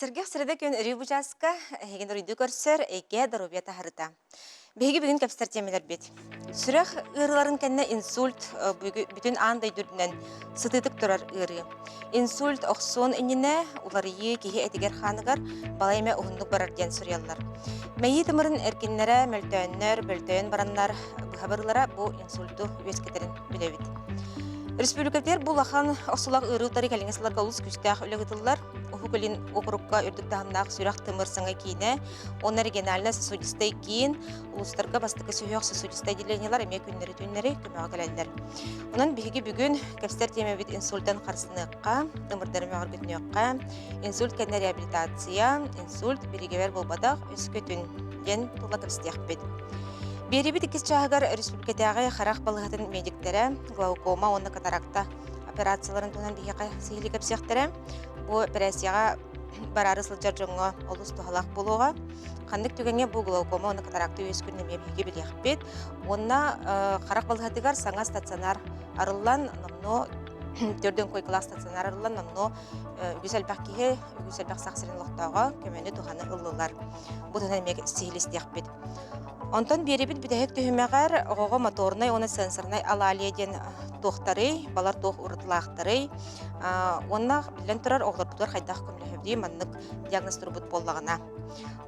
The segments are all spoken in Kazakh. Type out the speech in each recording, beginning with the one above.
Сергей Средекин Рибучаска, Хеген Ридукорсер, Эке Доробета Харта. Беги бүгін кәпістер темелер бет. Сүрәх ырыларын кәнне инсульт бүтін андай дүрдінен сытытык тұрар ыры. Инсульт оқсон иніне уларыйы кейі әтігер ханығар балайме ұғындық барар ден сүреллар. Мәйі тымырын әркенлері мәлтөөннер, бөлтөөн бараннар бұхабырылара бұл инсульту өскетерін білебет. Республикатер бұл ақан осылақ ырылтары кәліңесіларға ұлыс күстәқ өлігітілілер. Офу көлін оқырыққа үрдік дағымнақ сүрақ тымырсыңа кейіне, оны региональна сосудистай кейін, ұлыстарға бастықы сүйеқ сосудистай деленелер әме күннері түннері көмеға кәләлілер. Онын бігі бүгін кәпістер темебет инсульттан қарсыныққа, тымырдары мәғыр күтінеққа, инсульт кәнне реабилитация, инсульт бірігевер болбадақ өскі түн ден тұла кәпістеқ бет. Беребит икис чагар республикатагы харах балыгатын медиктері, глаукома, онны катаракта операцияларын тунан бихеқа сихили кепсектері. Бу операцияға барары сылжар жоңға олыс тухалақ болуға. Қандық түгенге бу глаукома, онны катаракта өз күніне бейге білеқ бет. Онна харах балыгатыгар саңа стационар арылан, намно төрден кой класс стационар арылан, намно үгісәлбәқ кейе, үгісәлбәқ сақсырын лоқтауға көмені туханы ылылар. Бу тунан мег сихили стеқ бет. Онтон беребит бүтәһек төһүмәгәр оғоға моторнай, оны сенсорнай алалияден тоқтары, балар тоқ ұрытылақтары. Онна білен тұрар оғлар бұтар қайдақ көмліхевді маннық диагноз тұрбыт боллағына.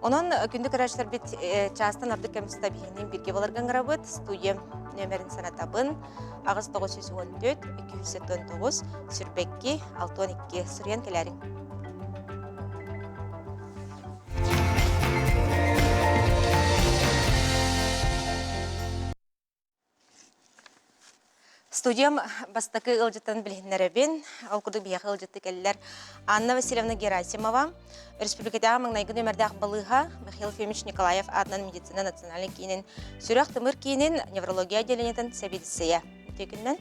Онын күнді көрәштер бет частан ардық кәмісті бейінен бірге баларған ғырабыт. Студия нөмерін санатабын ағыз 914-279 сүрбекке 612 сүрген келәрін. Студиям бастакы ылжыттан білгенлеребен, алкурдық бияқы ылжытты кәлілер Анна Васильевна Герасимова, Республикадағы маңнайгын өмірдәқ балыға Михаил Фемич Николаев адынан медицина национальный кейінен, сүрәқ тымыр кейінен неврология деленетін сәбедісея. Текіннен?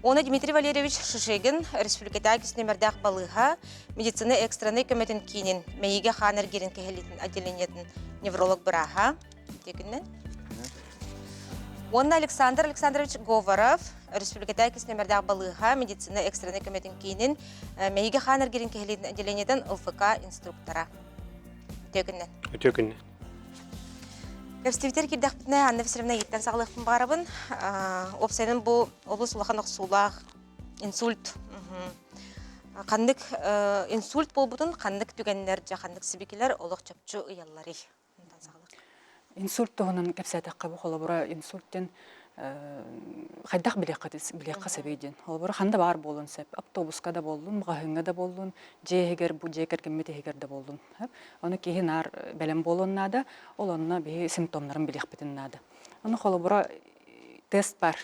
Оны Дмитрий Валерьевич Шишегин, Республикадағы кесін өмірдәқ балыға медицина экстраны көметін кейінен, мәйіге ханыр керін кәхелетін отделенетін невролог бұраға. Текіннен? Онна Александр Александрович Говоров, Республикадағы кесін өмірдәқ балыға медицина экстраны көметін кейінен, мәйіге ханыр керін кәхелетін отделенетін ЛФК инструктора. Текіннен? Текіннен. Кәпістевтер келдәқ бітіне Анна Васильевна еттен сағылықпын бағарабын. Опсайның бұл облыс ұлақан ұқсулақ, инсульт. Қандық инсульт бол бұтын, қандық түгенлер, қандық сібекелер олық чөпчі ұяллары. Инсульт тоғынан кәпсәтіққа бұл қолы бұра инсульттен қайдақ білеққа сәбейден. Ол бұра қанда бар болын сәп. Автобусқа да болын, мұғahыңға да болын, жегер, бұл жегер кемметі егер да болын. Оны кейін ар бәлем болын нады, ол онына бей симптомларын білеқ бетін нады. Оны қолы бұра тест бар.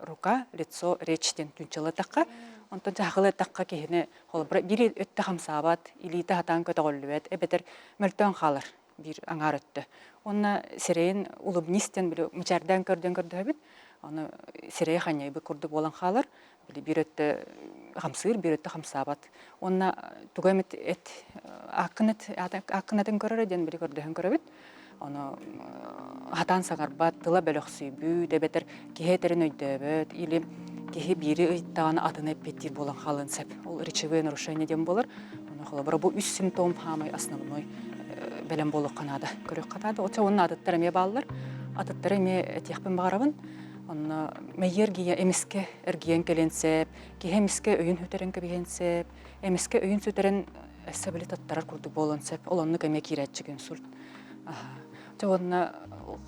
Рука, лицо, речтен түнчілі таққа. Онтан жағылы таққа кейіні қолы бұра бір өтті қамсабат, илейті хатан көті қолы әбетер мөлтөн қалыр. Bir аңар өтті. Оны сирейін улыбнистен білі мүчәрден көрден өбіт. Оны сирей қанайбы көрді болан қалар. Bir өтті қамсыр, бір өтті қамсабат. Оны түгемет ақынатын көрір еден білі көрден көрбіт. Оны хатан саңарбат, тыла бөліқсүй бүй, дәбетер кехетерін өйдөбіт, или кехе бири ыйттағаны адыны петтир болан қалын сәп. Ол речевые нарушение дем болар. Оны қолы бұра бұл үш симптом хамай основной бәлем болық қанады, көрек қатады. Отса оның адыттары ме балылар. Адыттары ме әтеқпен бағарабын. Оны мәйер гия әміске әргиен келенсеп, ке әміске өйін өтерін көбегенсеп, әміске өйін сөтерін әсәбілі таттарар күрді болынсеп, ол оны көме кейретчіген сүрт. Отса оны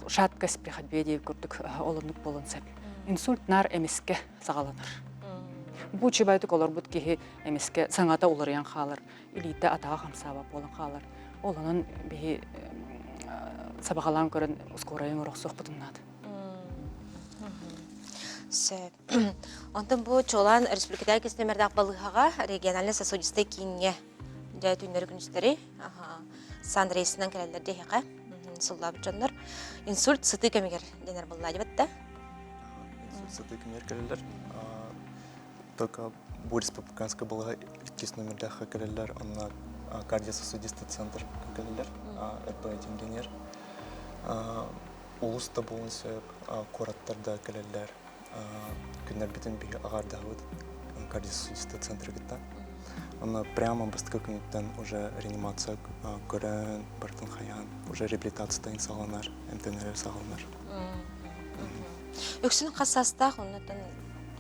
шат кәсіпре қадбе дейіп күрдік олынық болынсеп. Инсульт нар әміске сағаланыр. Бұл чебайдық олар бұд кеге әміске саңата оларыян қалыр, илейті атаға қамсаба болын қалыр. Олының бей сабағалан көрін ұскорайын ұрық соқ бұтыннады. Онтан бұл чолан Республикадағы кесін өмірдәқ балығаға региональный сосудистай кейінге жәй түйіндері күністері сан рейсінен кәлелер дейіға сұллабы жонлар. Инсульт сыты көмегер денер болылады бәтті? Инсульт сыты көмегер кәлелер. Только бұл республиканская балыға кесін өмірдәқі кәлелер, онына кардиососудистый центр кәлелер, РП Тенгенер. Улыста болын сөп, кораттарда кәлелер. Күннер бітін бігі ағардағы кардиососудистый центр гітті. Она прямо бастыка күнүттен уже реанимация көрөн, бартын хаян, уже реабилитация инсаланар, МТНР сағыланар. Өксүн қассастақ, оннан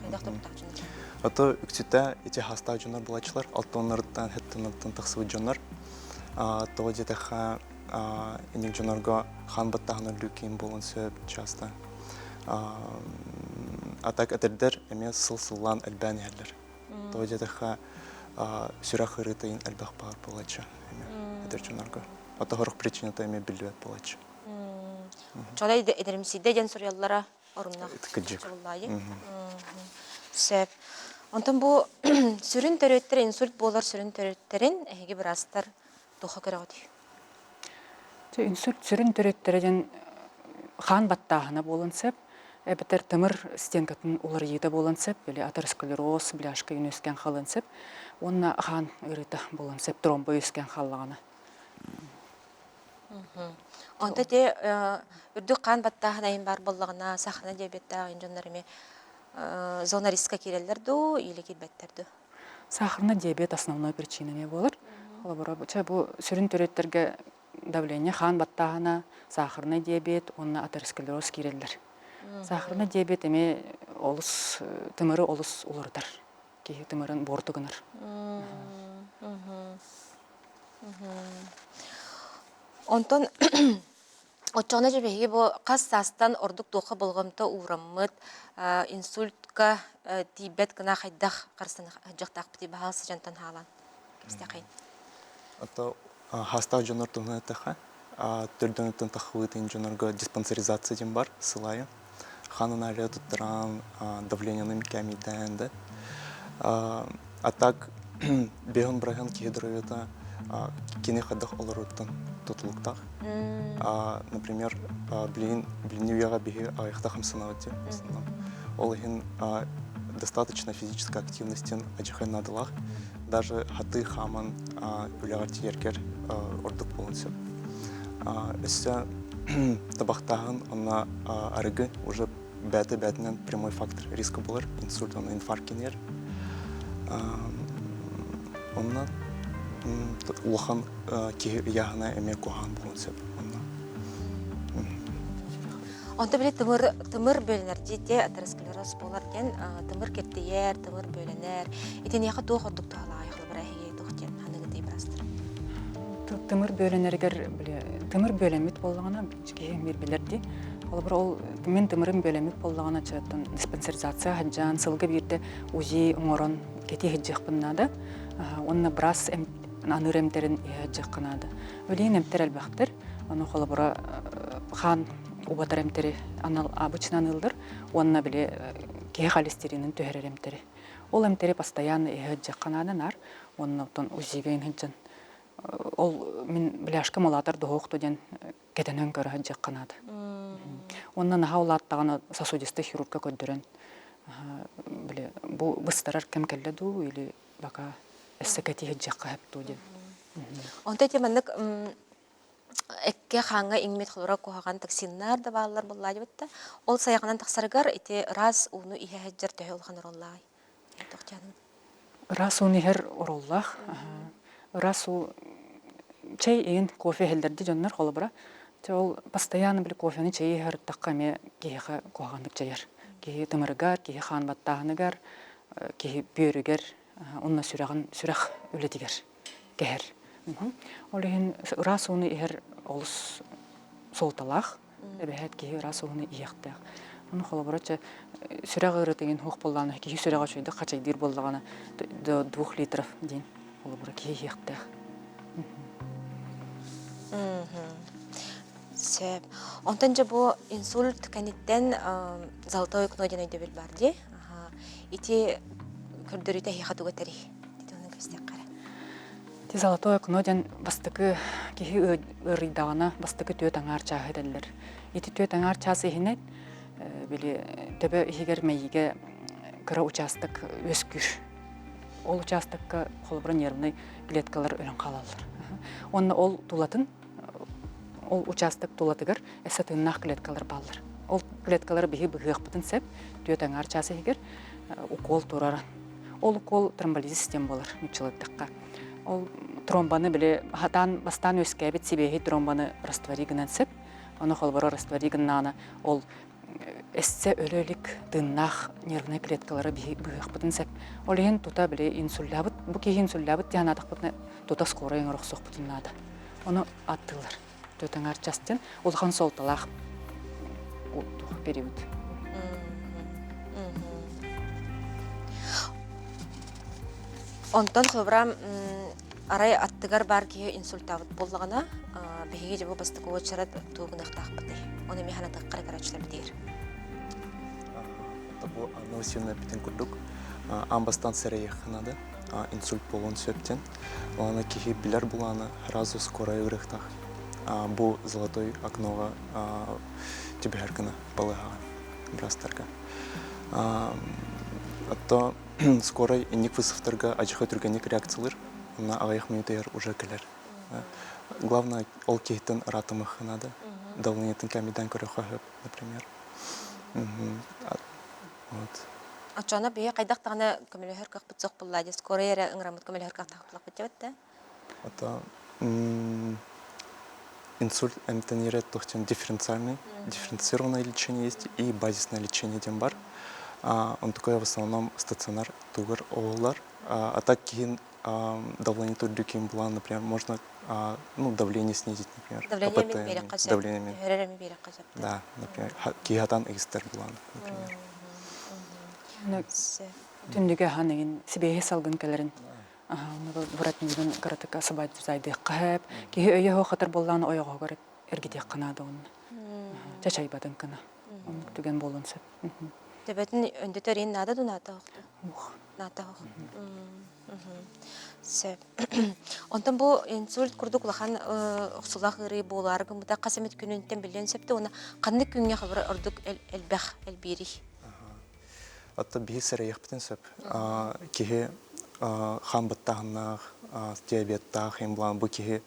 қайдақ тұрттақ жүнер? Ото үксүтә ити хаста жонар булачылар, алтоннардан хеттеннартан тахсыбы жонар. То детеха инек жонарга хан баттаханар люкин болын сөп часто. Атак әтердер эме сыл-сыллан әлбән әлдер. То детеха сүрах ырытайын әлбәқ бар булачы эме әтер жонарга. Ата хорық причинаты эме билбет булачы. Чолай эдеримсиде ден суряллара оруннақ Кыджик. чыллайы. Сөп. Онтан бұл сүрін төреттер, инсульт болар сүрін төреттерін әйге бір астар тоқа көрі ғады. Инсульт сүрін төрөттереден хан баттағына болын сөп, әбітер тымыр стенкатын олар еді болын сөп, біле атеросклероз, бляшка үйін өскен қалын сөп, онына хан ұрыты болын сөп, тромбо өскен қалығаны. Онта те үрді қан баттағына айын бар болығына, сақына диабетта айын жонларыме зона риска керелер ду, или келбеттерді? Сахарный диабет основной причиной болар. Бұл сүрін төреттерге давление хан баттағына, сахарный диабет, онына атеросклероз керелер. Сахарный диабет эме олыс, тымыры олыс олардар. Кейі тымырын бортығыныр. Онтон отчоғына жебеге бұл қас састан ордық тоқы болғымты ураммыт, инсультка тибет кына қайдақ қарсын жақтақ біте бағалсы жантан халан. Кепсте қайын? Ата хаста жонар тугна таха, түрдөнөтөн тахвытын жонарга диспансеризация дем бар, сылайы. Ханына әлі тұттыран давлениyaның кәмейден да. А так, бегін браган кейдіровета кене қадақ оларыттан тұтылықтақ. Например, блинюяға беге аяқтақым сынауды. Ол ехін достаточно физической активностен аджихай надылақ. Даже хаты хаман үләғар тиеркер ордық болынсы. Өсі табақтағын онна арығы уже бәті-бәтінен прямой фактор риска болар, инсульт, онна инфаркт кенер. Онна улахан яғына әме коған болынсы. Онда біле тымыр бөлінер дейте атеросклероз болар кен, тымыр кептейер, тымыр бөлінер. Етен яқы тоқ ордық тұғала аяқлы бір әйге тоқтен, ханығы дей бірастыр. Тымыр бөлінергер, тымыр бөлемет болғана кейі мербелерді. Ол мен тымырым бөлемет болғана чаттан диспансеризация хаджан, сылғы берді узи оңорон кеті хеджек бұннады. Онына біраз аныр әмтерін хеджек қынады. Өлейін әмтер әлбәқтір. Оны қолы бұра хан убатар әмтері обычно анылдыр. Онына біле кей холестеринін төхерер әмтері. Ол әмтері постоянно хеджек қынады нар. Онына узигейін хеджан. Ол мен бляшка молатар доғуқты ден кетенен көрі хеджек қынады. Онна наха улаттағаны сосудисты хирургка көндірін. Бұл бұстарар кәм кәлләду или бака әсі кәті хеджек қағыпту ден. Онда теманлык әкке қаңға еңмет қылыра қоғаған токсиннар да бағалар боллай бітті. Ол саяғынан тақсарғар әте раз уны ihe хеджер төхі олған ороллай. Раз уны хер ороллах. Раз у чай еген кофе хелдерді жоннар қолы бұра. Ол постоянно білі кофені чайы хер таққаме кейіға қоғандық чайыр. Кейі тымырығар, кейі хан баттағынығар, кейі бүйірігер, онына сүрақ өлетігер, кәйір. Ол еген рас оны егер олыс солталақ, әбәйет кейі рас оны ияқтақ. Оны қолы бұратшы сүрақ ұры деген хоқ болғаны, кейі сүрақ өшейді қачайдыр болғаны 2 литров дейін қолы бұра кейі ияқтақ. Сөп. Онтан жа бұл инсульт кәнеттен золотой окно ден өйді біл бар де. Ити көрдіріті хейхатуға тәрі. Деті оның көстек қара. Золотой окно ден бастықы кейі ұридағына бастықы төт аңар чағы дәлілер. Ити төт аңар часы ехінет, білі төбі егер мәйіге кіра участық өскүр. Ол участыққа қолыбыры нервный клеткалар өлін қалалар. Онына ол тулатын, ол участок тулатыгар әсі тыңнақ клеткалар балыр. Ол клеткалар бігі бұғық бұтын сәп, төт аңар часы егер укол тураран. ол кол тромболизис систем болар мүчелеттаққа. Ол тромбаны біле хатан бастан өскәбет себехи тромбаны растворигінен сеп, оны холборо растворигіннаны ол эссе өлөлік дыннах нервный клеткалары бұйық бұтын сеп. Ол ең тута біле инсулябыт, бұ кей инсулябыт тиянадық бұтын тута скоро ең рұқсық бұтын нады. Оны аттылар. Төтіңар частен олған солталақ период. Онтон хлобрам арай аттыгар бар кие инсультабыт боллағана беге жабы бастық очарат туғынақтақ бұтай. Оны механатық қаракарачылар бітер. Бұл новосильный бітен күрдік. Амбастан сәрейек қанады. Инсульт болуын сөптен. Олана кие білер боланы разу скоро үйректақ. Бұл золотой окноға тебе әркіні балыға брастарға. Атто скоро инник высыфтарға ажықы түргенек реакциялар на ағайық минутайыр уже келер. Главное, ол кейттен ратымы қынады. Давлениетін кәмеден көрі қағып, например. Ачана бие қайдақ тағына көмелі қақ бұтсық бұллады. Скоро әрі ұңырамыд көмелі қақ тағып бұтты бәтті? Это инсульт эмтонирет тохтен дифференцированное лечение есть и базисное лечение дембар. Он такой в основном стационар тугар олар. А так кейін давление турдюкин была, например, можно давление снизить, например. Давление берег қазап. Да, например, кихатан экстер была, например. Түндігі ханығын себейе салғын кәлерін. Бұратынығын қаратыға сабайды зайды қағып, кейі өйе хоқатыр болланы ойға көріп әргедек қынады оны. Чачай бадын қына. Түген болын сөп. Төбетін өндетер ең нады дұнаты оқты? Наты оқты. Сөп. Онтан бұл инсульт күрді құлақан ұқсылақ ғыры болар, бұда қасамет күнінтен білген сөпті, оны қанды күнге қабыры ұрдық әлбәқ, әлбері. Атта бейі сәрейек бітін сөп. Кейі хан бұттағынақ, диабеттақ, емблан бұл кейі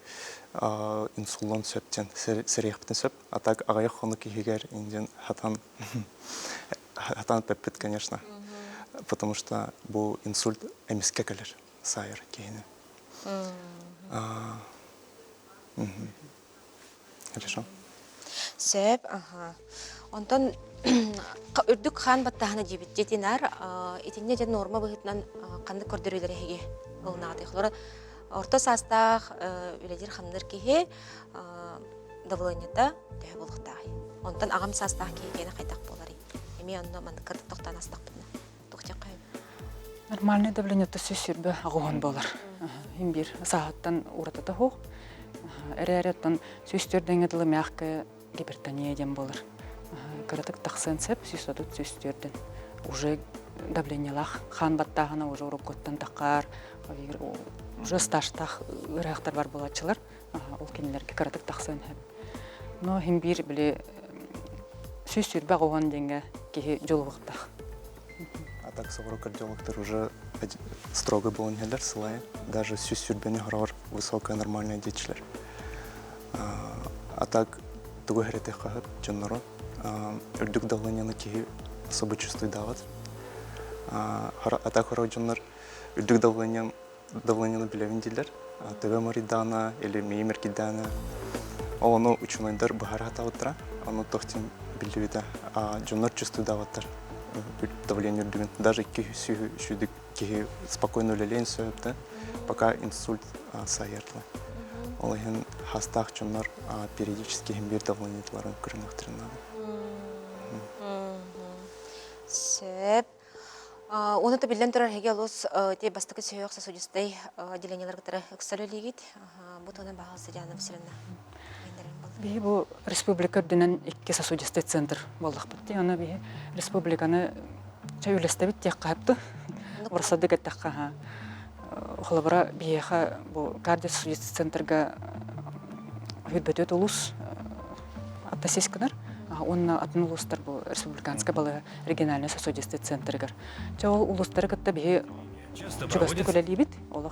инсулон сөптен сәрейек бітін сөп. Атак ағайық оны кейігер инден хатан пәппет, конечно. Потому что бұл инсульт әмеске кәлер сайыр кейіні. Хорошо. Сөп, онтан үрдік хан баттағына жебет жетінар, етінде жен норма бұғытынан қанды көрдірілер әйге ұлынағады. Орта састақ өледер қандар кейе давылынета түйі болықтағы. Онтан ағам састақ кейгені қайтақ болар. Еме онда манды кірді тоқтан астақ бұдына. Тоқтек қайып. Нормальный давлениеті сөсірбі ағуын болар. Ембір сағаттан ұратыды хоқ. Әрі-әреттен сөстерден еділі мәқкі гипертония дем болар. Кыратык тақсын сәп, сүйсадут сөстерден. Уже давлениялақ, хан баттағына уже ұрықоттан тақар, уже сташтақ ұрақтар бар болатшылар. Ол кенелерге кыратык тақсын әп. Но хембір біле сөстербі ағуан денге кейі жолуықтақ. А так совро кардиологтар уже строго был нелер сылай. Даже сөстербені ғырағыр высокая нормальная детчілер. А так тугу ғыретек қағып, жоннары. Үрдік давленияны кейі особо чувствуй дават. А так хорожоннар үрдік давленияны білевін дейлер. ТВ маридана или меймеркидана. Оны учунайдар бұхара атауыттыра. Оны тоқтен білдеведі. Жоннар чувствуй даваттар давление үрдігін. Даже кейі кейі спокойно өлелейін сөйіпті, пока инсульт сайырды. Олайын хастақ жоннар периодически хембер давленияларын көрінақтырынады. Сөп. Оны да білден тұрар хеге олыс де бастықы сөйек сосудистай деленелер кітары өксәлі легет. Бұтығынан бағалысы жаным сілінна. Бейі бұл республика үрдінен 2 сосудистай центр болдық бітті. Оны бейі республиканы чай өлесті бітті қайыпты. Орсады кәттіққа. Қолабыра бейеға бұл кардиососудистай центрға хүйтбөтөт ұлыс аттасескінар. Onun adını uluslar bu Respublikanska balı regionalny sosodisty centrgar. Çol uluslar katta bir çugastı köleli bit. Ola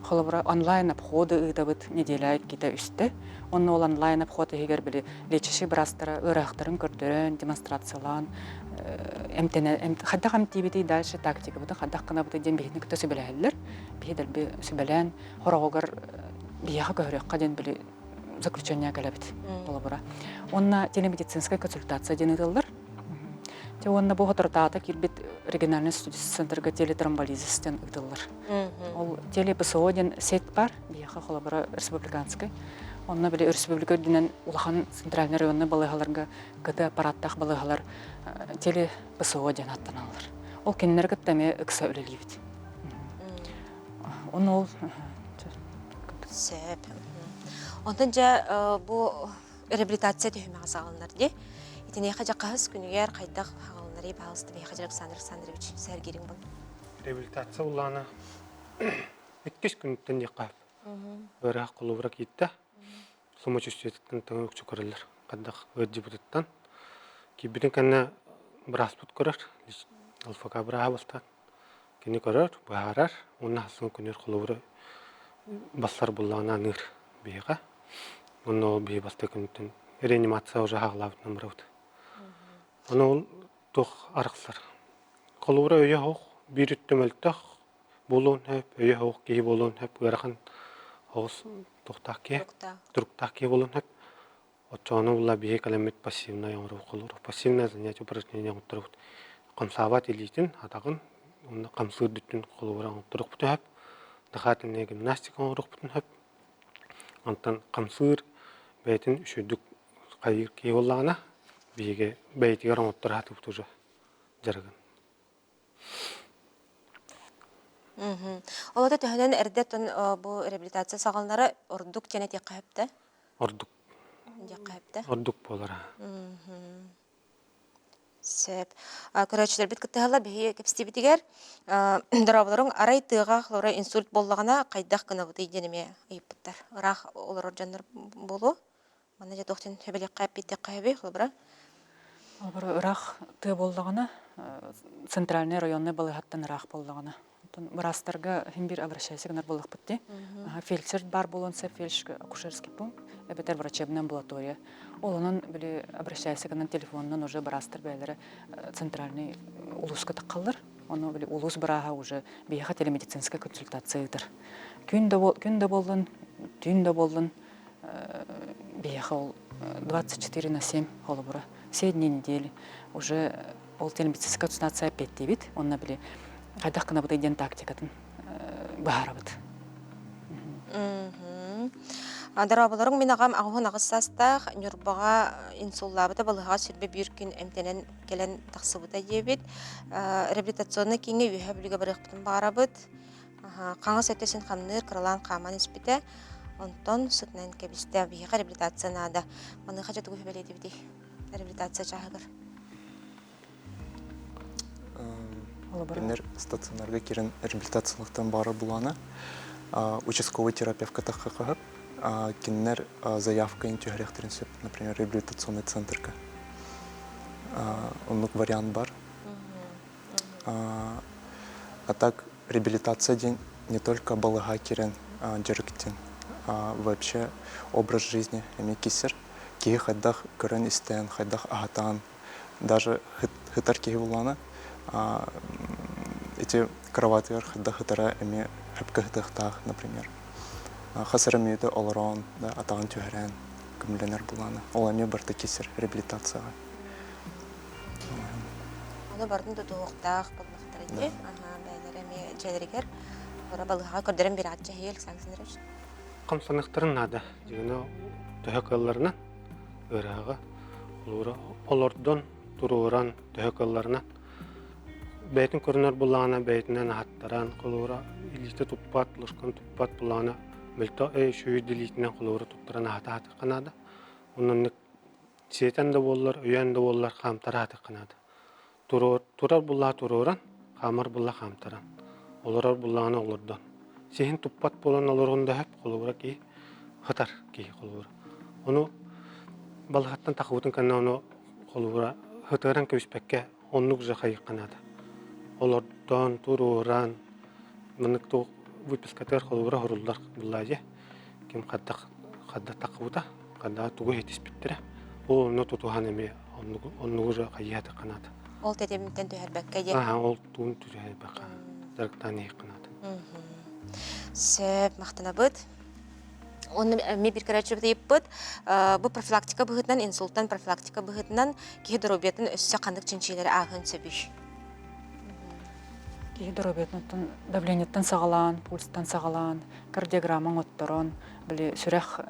холобра онлайн обходы ыдабыт неделя кита үсте. Онны ол онлайн обходы егер били лечиши брастара ырахтарын көрдөрөн, демонстрациялан, хаддах амтибити дальше тактика буда хаддах кына буда ден бихни күтө сөбеләһәлләр. Бихедер би сөбелән хорогор бияха көрөккә ден били заключение калабит холобра. Онна телемедицинская консультация ден ытылдыр. Те онна бу хатыртата кирбит региональный студия центрга телетромболизистен ытылдыр. Ол телепсоден сет бар, бияха холобра республиканская. Онна били республика динен улахан центральный районный балыгаларга кыты аппараттах балыгалар телепсоден аттаналар. Ол кеннерге теме ыкса үлелибит. Он ол Сәп. Ондан жа бу реабилитация төһүмә сагалнар ди. Итене хажа кыз күнүгәр кайдак хагалнары баалысты бе хажа Александр Александрович сәргирин бул. Реабилитация улана 2 күнтен якап. Бара кулубра китте. Сума чувствуеттен таңык чукырлар. Кадак депутаттан кибиден канна браспут көрөр. Алфака бра бастан. Кини көрөр, баарар, онна хасын күнөр кулубра баслар буллана ныр бийга. Онно бий басты күнтен реанимация уже хаглап намрут. Онно тох арыксар. Кулубра өйө хок bir üttümöltök bolun hep öye hok ki bolun hep garakan hos toktaki turktaki bolun hep отчону була бие калемет пассивная ямру кулур пассивная занятие упражнение утрут камсават илитин атагын онда камсыр дүтүн кулуран турук буту хеп дахатын гимнастика урук бутун хеп антан камсыр бетин үшүдүк кайыр ки боллана биге бейтигер оттурат бутужа жарган. Олата төһөнөн эрдеттен бу реабилитация сагалнары ордук жана теккәптә. Ордук. Якәптә. Ордук болара. Сәп. Көрәчләр бит кытыгала бие кепстибитигәр дарабаларың арай тыга хлора инсульт боллагына кайдак кына бу дигенеме айыптар. Рах олар жаннар болу. Мана жа токтын төбелек кайып кайбы хлора. Албар рах ты боллагына центральный районный балыгаттан рах боллагына. Брастарга химбир обращайся к нарболах путти. Фельдшер бар болонса фельдшер акушерский пункт, бетер врачебная амбулатория. Олонан били обращайся к на телефоннан уже брастар бәләре центральный улуска таккалар. Оны били улус брага уже бияха телемедицинская консультация итер. Күндә болдын, түндә болдын бияха 24/7 холобура. Все дни недели уже ол телемедицинская консультация петти бит. Онна били кайдак кына бут иден тактикатын баарабыт. Дарабаларың мен агам агын агыссастах нюрбага инсуллабыта балыга сүрбе бир күн эмтенен келен таксыбыта дебит. Реабилитационный кеңе үйе билге барыктын баарабыт. Каңа сөтөсүн хамныр кырылан каман испите. Онтон сытнан кебисте бийга реабилитация нада. Маны хажа тугу беледи бити. Реабилитация чагыр. Кеннер стационарга кирен реабилитациялыктан бары булана. Участковый терапевтка таккагып, кеннер заявка интегректерин сөп, например, реабилитационный центрка. Онлук вариант бар. А так реабилитация день не только балыга кирен жергитин, а вообще образ жизни эми кисер. Ки хаддах көрөн истен, хаддах агатан, даже хытар ки булана. Эти кровати хаддахытара эми хепкахтахтах, например. Хасарамиюда олорон, да, атаган тюхерен, кымленер булана. Олами барта кисер реабилитацияга. Аны бардын да токтах болмактар иде. Бәйләр эми җәләргәр. Ора балыга көрдөрәм бир атча хел Александрович. Камсанактарын нада. Дигән төһәкәлләрне өрәгә олордон туруран төһәкәлләрне бәйтін көрінер бұлағына бәйтінен аттаран құлуыра илісті тұппат, лұшқын тұппат бұлағына мүлті шүйі дилейтінен құлуыра тұттыран аты қанады. Оның сетен де болылар, өйен де болылар қамтары аты қанады. Турар бұлаға туруран, қамар бұлаға қамтаран. Оларар бұлағына олырдан. Сехін тұппат болан олырғында әп құлуыра кей, қытар кей құлуыра. Оны балғаттан тақыбытын қанна оны құлуыра қытыран көбіспәкке онлық жа қайық қанады. Олардан туруран мыныкту выпускатар холура хоруллар буллаже. Ким кадда такута, кадда тугу хетиспиттер. Ол оны тутухан эме оннугура кайята канат. Ол тедемтен төһәрбәккә де. Ол туун түзәй бака. Дарктан канат. Сөп мақтанабыт. Оны ми бир керәчеп дип бит. Бу профилактика быһытнан, инсульттан профилактика быһытнан киһидробиятын өссө кандык чинчиләре агын сөбүш. Киһидробиятын давлениеттен сагалаан, пульстан сагалаан, кардиограммаң отторон, биле сүрәх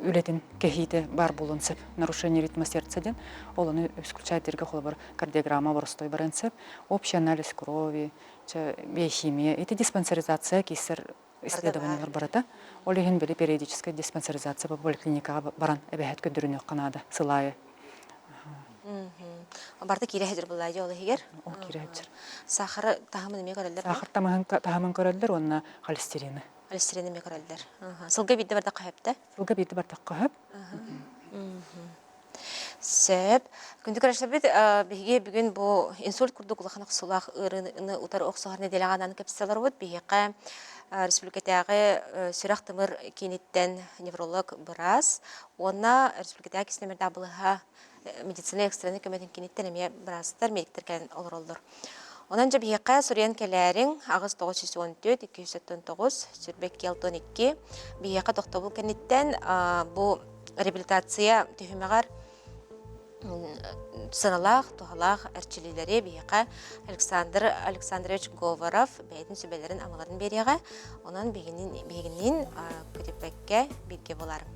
үлетин кехите бар булынсып, нарушение ритма сердца ден, ол аны исключает дирге холбар кардиограмма боростой барынсып, общий анализ крови, биохимия, это диспансеризация кисер исследованиялар барата. Олеген биле периодическая диспансеризация по поликлиникага баран эбәһәт көндүрүнө канада сылайы. Барда кире хәзер булай җалы һигер. Ол кире хәзер. Сахар тахымын ме көрәлләр. Сахар тахымын көрәлләр, онна холестерины. Холестерин ме көрәлләр. Сылга бидде барда кайыпта. Сылга биде бар таккаһып. Сөп. Күндү көрәшләр бит биге бүген бу инсульт курдук улаханак сулах ырыны утар оксагар неделаганан кепселер бут биге республикадагы сүрәх тымыр киниттен невролог Брас. Онна республикадагы киснемердә булыга медицина экстренный көмөтүн киниттен эме Брастар медиктер келен олоролдор. Онан жа биге Сурьян келәрин агыс 914 279 сүрбек келтон 2 биге токтобул киниттен бу реабилитация төһүмәгәр сыналах, тухалах, әрчілелері бейіқа Александр Александрович Говоров бәйтін сөбелерін амаларын береға, онан бейгінен көтепәкке берге болар.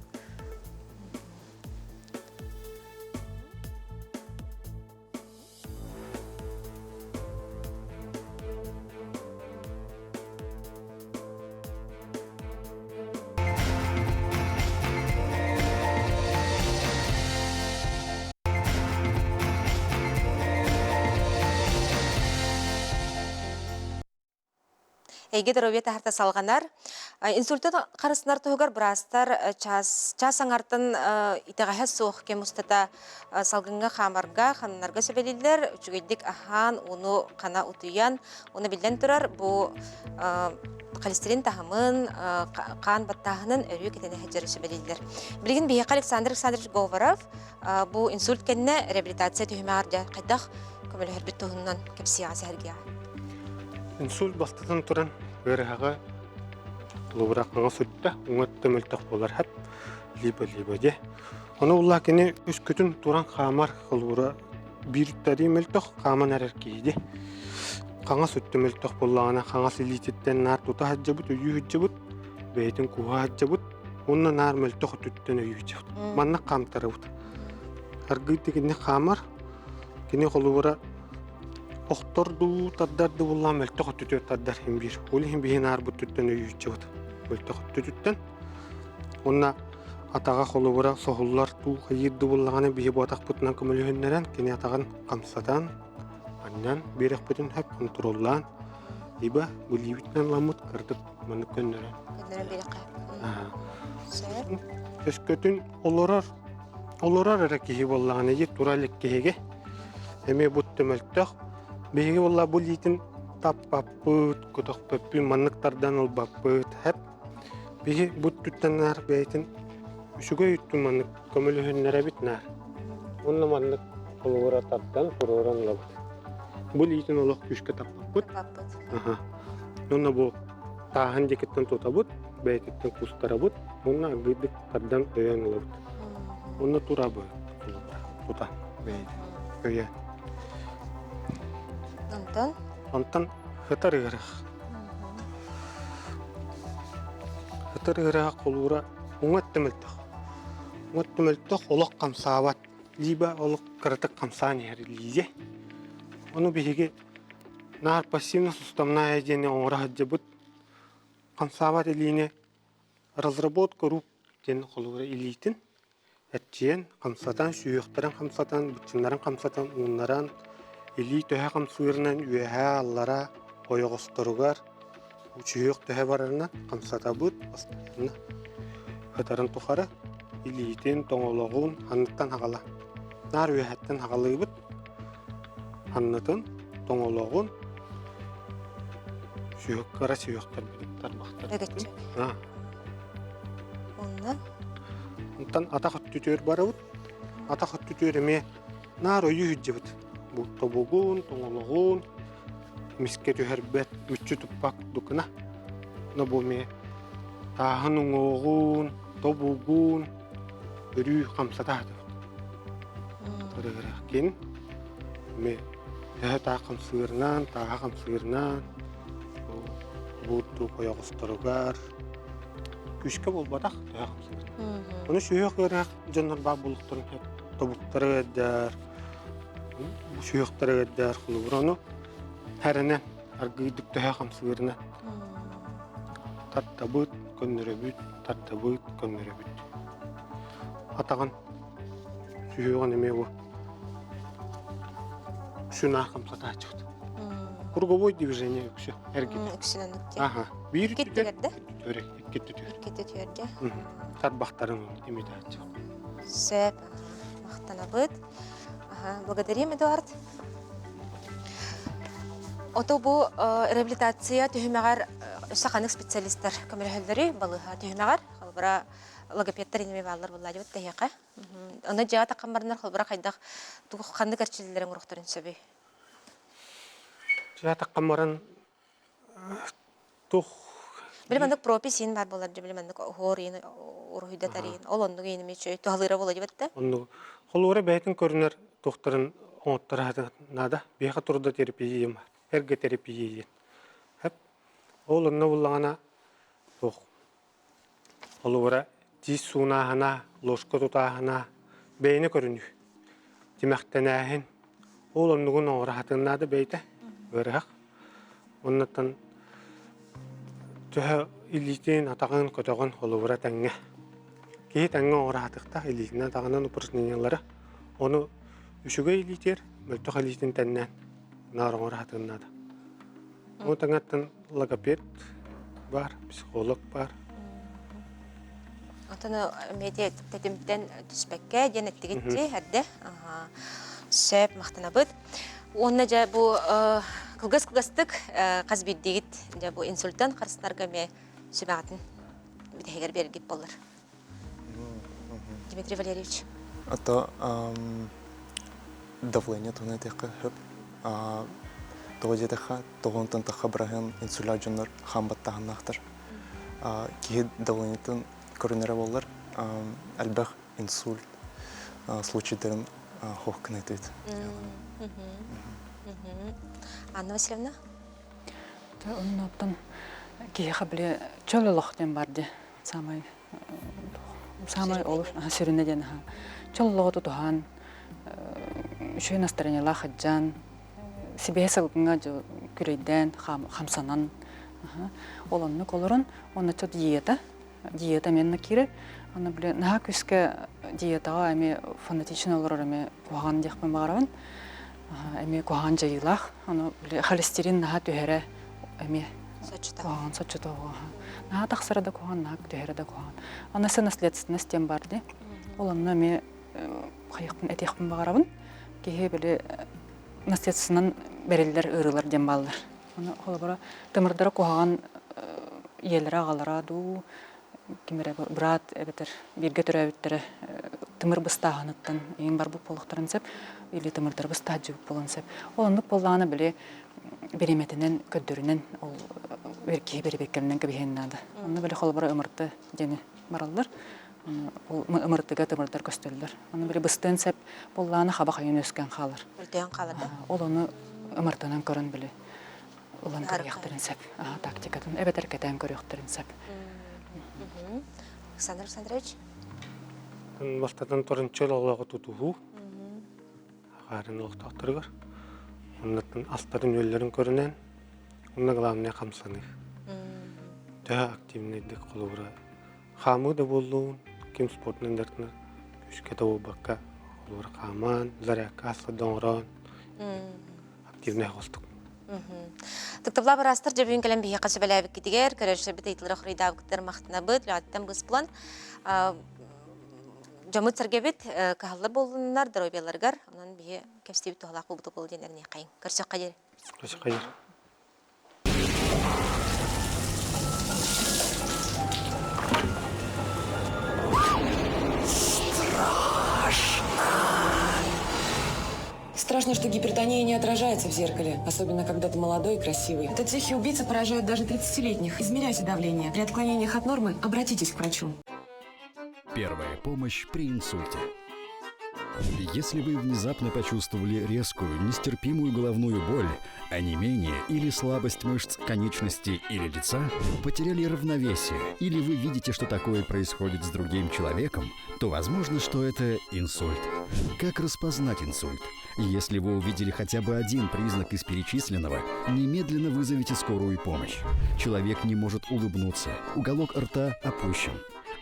Эйге дробият харта салганар. Инсульттан карысынар тугар Брастар час аңартын итагахас соох кемустата салгынга хамарга ханнарга сөбелилер. Үчүгедик ахан уну кана утуян, уну билден турар бу холестерин тахымын, кан баттахынын өрү кетене хәҗәре сөбелилер. Билген бие Александр Александрович Говоров бу инсульт кенне реабилитация төһмәгәрдә кайдах көмөлө хәрбит туһуннан кепсиясы хәргә. Инсульт бастатан туран өрәгә лубрак аңа сүттә, уңатты мөлтәк болар һәп либо де. Аны улла кене үз көтүн туран хамар хылура бир тари мөлтәк каман әркейде. Қаңа сүтті мөлтәк боллагана қаңа силитеттен нар тута хаҗҗабыт үйү хаҗҗабыт, бәйтен куга хаҗҗабыт, онна нар мөлтәк түттен үйү хаҗҗабыт. Манна камтарыбыт. Аргыйты кене хамар кене хылура Охторду таддарды буллам мөлтөк төтө таддар хим бир. Ул хим бихин арбут төттөн үйүчөт. Мөлтөк төттөн. Онна атага холубура сохуллар ту хайырды буллаганы бихи ботак бутнан көмөлүннөрөн кене атаган камсатан аннан берек бүтүн хап контроллан. Иба буливитнан ламут кырдык маны көннөрө. Көннөрө берек. Көскөтүн олорор эрекки буллаганы ир туралык кеге. Эме бутты мөлтөк Беги валла булитин таппаппыт, көтөкпөппү манныктардан албаппыт хеп. Беги бут туттанар бейтин үсүгө үттү маннык көмөлүннөрө битнар. Онна маннык колура таптан туруран лабыт. Булитин олох күшкө таппаппыт. Аха. Онна бу тахан декеттен тотабыт, бейтиттен кустарабыт, онна гыдык тардан өйөн лабыт. Онна турабы. Тута бейт. Өйөн. Онтан хытар ырах колура уңатты мөлтөх олық қамсабат, либо олық кырытык қамсаны әрілейзе. Оны беге нар пассивна суставная дене оңыра хаджабыт қамсабат илине разработка рук дене колура илейтін. Әтчен қамсатан, сүйіқтарын қамсатан, бұтчынларын қамсатан, уынларан, Или төһә камсыырынан үәһә аллара ойоғыстыругар учуйық төһә барарына камсатабыт бастарына хытарын тухары илиитин тоңолоғун анныттан хағала. Нар үәһәттен хағалыйбыт аннытын тоңолоғун Suyuk kara suyuktар biliptar baktар. Эгетчек. Онна. Ondan ata hüttütür barabıt. Ата hüttütürüme nar oyu hüccebit. Bu tobugun, toңолоғун, миске тüherbet, mütçü tuppak dukuna. No bu me tahın oğun, tobugun, ürü kamsatadı. Kırıgıraqkin me daha taqam sığırnan, taqam sığırnan. Bu koyağıstırıgar. Күшке болбадақ, тағам сыңыр. Оны шүйек өрәк жанар баг болуқтарын хеп тобуқтары өддер, шүйектары өддер қылыбыр. Оны әрінен, аргыйдық тағам сыңырына. Таттабыт, көннері бүт, таттабыт, көннері бүт. Атаған шүйеғын еме бұл. Шуна қамсата чықты. Круговой движение үкші, әргет. Үксінен үкте. Аха, бір Кеттігерді? Төрек, кетті төр. Кетті түйерде. Тарбақтарын емеді атчық. Сөп. Мақтана бұд. Благодарим, Эдуард. Ото бұл реабилитация түйімеғар сақанық специалисттар көмірхелдері балыға түйімеғар. Қалбыра логопедтар енеме балылар бұлла деп өттейеқі. Оны жаға таққан барынар қалбыра қайдақ қанды кәрчелілерін ұрықтырын сөбей. Жата камаран тух Билимандык прописин бар болар, билимандык хорин, урхуйда тарин, олондук енеме чөй туалыра боло дебетте. онну холура бәйтин көрүнөр докторун оңоттар нада беха турда терапия ем эрге терапия хеп ол онну буллагана тух холура жисуна хана лошко тутахана бейне көрүнү тимактанахин ол оннугун оңорахатын нада бейте өрөк оннотон төһө илитин атагын көтөгөн холура таңга кей таңга оратыкта илитин атагынан упражнениялары оны үшүгө илитер мөлтөх илитин теннен нарың оратыннада ол таңаттан логопед бар психолог бар Атаны медиа тетимден түспекке денеттигитти хадде. Сөп мактана бит. Онна жа бу кылгас-кылгастык казбиддигит жа бу инсульттан карсынарга ме сөбөгатын битегер бергит болор. Дмитрий Валерьевич. Это давление туна тека хөп. Тоге тека тогон тан таха браген инсуляжнер хамбаттахнахтар. Ки давлениетен көрүнөрө болор. Албах инсульт случаydарын хоккнайтыт. Анна Васильевна. Оннотон киха биле чөлөлөктен барды. Самай олуш сүрүнеден ха. Чөлөлөгө тухан шөй настроениялар хаджан. Себе сылгынга жо күрөйден хамсанан. Олонну колорун онна чо диета менна кире. Аны биле наха күскө диетага эми фанатичный олор эми куган декпен барабын. Эми куган жайылах, аны биле холестерин наха төһөрө эми куган сочтого. Наха таксырда куган, наха төһөрө куган. Аны наследственность тем барды. Олонну эми кайыкпын этекпен барабын. Кеге биле наследственнан берилдер ырылар дем балдар. Аны холбара тымырдары куган иелер агалара ду кимере брат эбетер бирге төрөбүттөр тымыр быстагыныттан эң бар бу полуктарын сеп или тымырдар быстажы болонсеп олондук болланы биле береметинен көддөрүнөн ол эрки беребеккенен кебехеннада аны биле холбара ымырты жени баралдар ол ымыртыга тымырдар көстөлдөр аны биле быстын сеп болланы хаба хайын өскөн халар Өлтөйөн калады. ол аны ымыртынан көрөн биле улан көрөктөрүн сеп тактикатын эбетер кетен көрөктөрүн сеп Александр Александрович. Бастатан торынчыл олығы тұтуғу, ғарын олықтақтырғыр. Оннатын астарын өлілерін көрінен, онна ғаламне қамсаны. Төһі активнейдік қолуыра. Қамы да болуын, кем спортының дәртіні күшке тауы баққа қолуыра қаман, заряққа асылы доңыран, активней қостық. Тыктабла барастыр жабын келен бие қасы бәләбік кетігер, көрәші біт айтылыр құридабықтар мақтына бұд, ләттен бұз план. Жамыт сәргебет қағылар болынар, дәробияларғар, онан бие кәпстебет тұғалақ бұлбұты қолы денеріне қайын. Көрсек қадер. Көрсек қадер. Страшно, что гипертония не отражается в зеркале, особенно когда ты молодой и красивый. Этот тихий убийца поражает даже 30-летних. Измеряйте давление. При отклонениях от нормы обратитесь к врачу. Первая помощь при инсульте. Если вы внезапно почувствовали резкую, нестерпимую головную боль, онемение или слабость мышц конечностей или лица, потеряли равновесие, или вы видите, что такое происходит с другим человеком, то возможно, что это инсульт. Как распознать инсульт? Если вы увидели хотя бы один признак из перечисленного, немедленно вызовите скорую помощь. Человек не может улыбнуться, уголок рта опущен.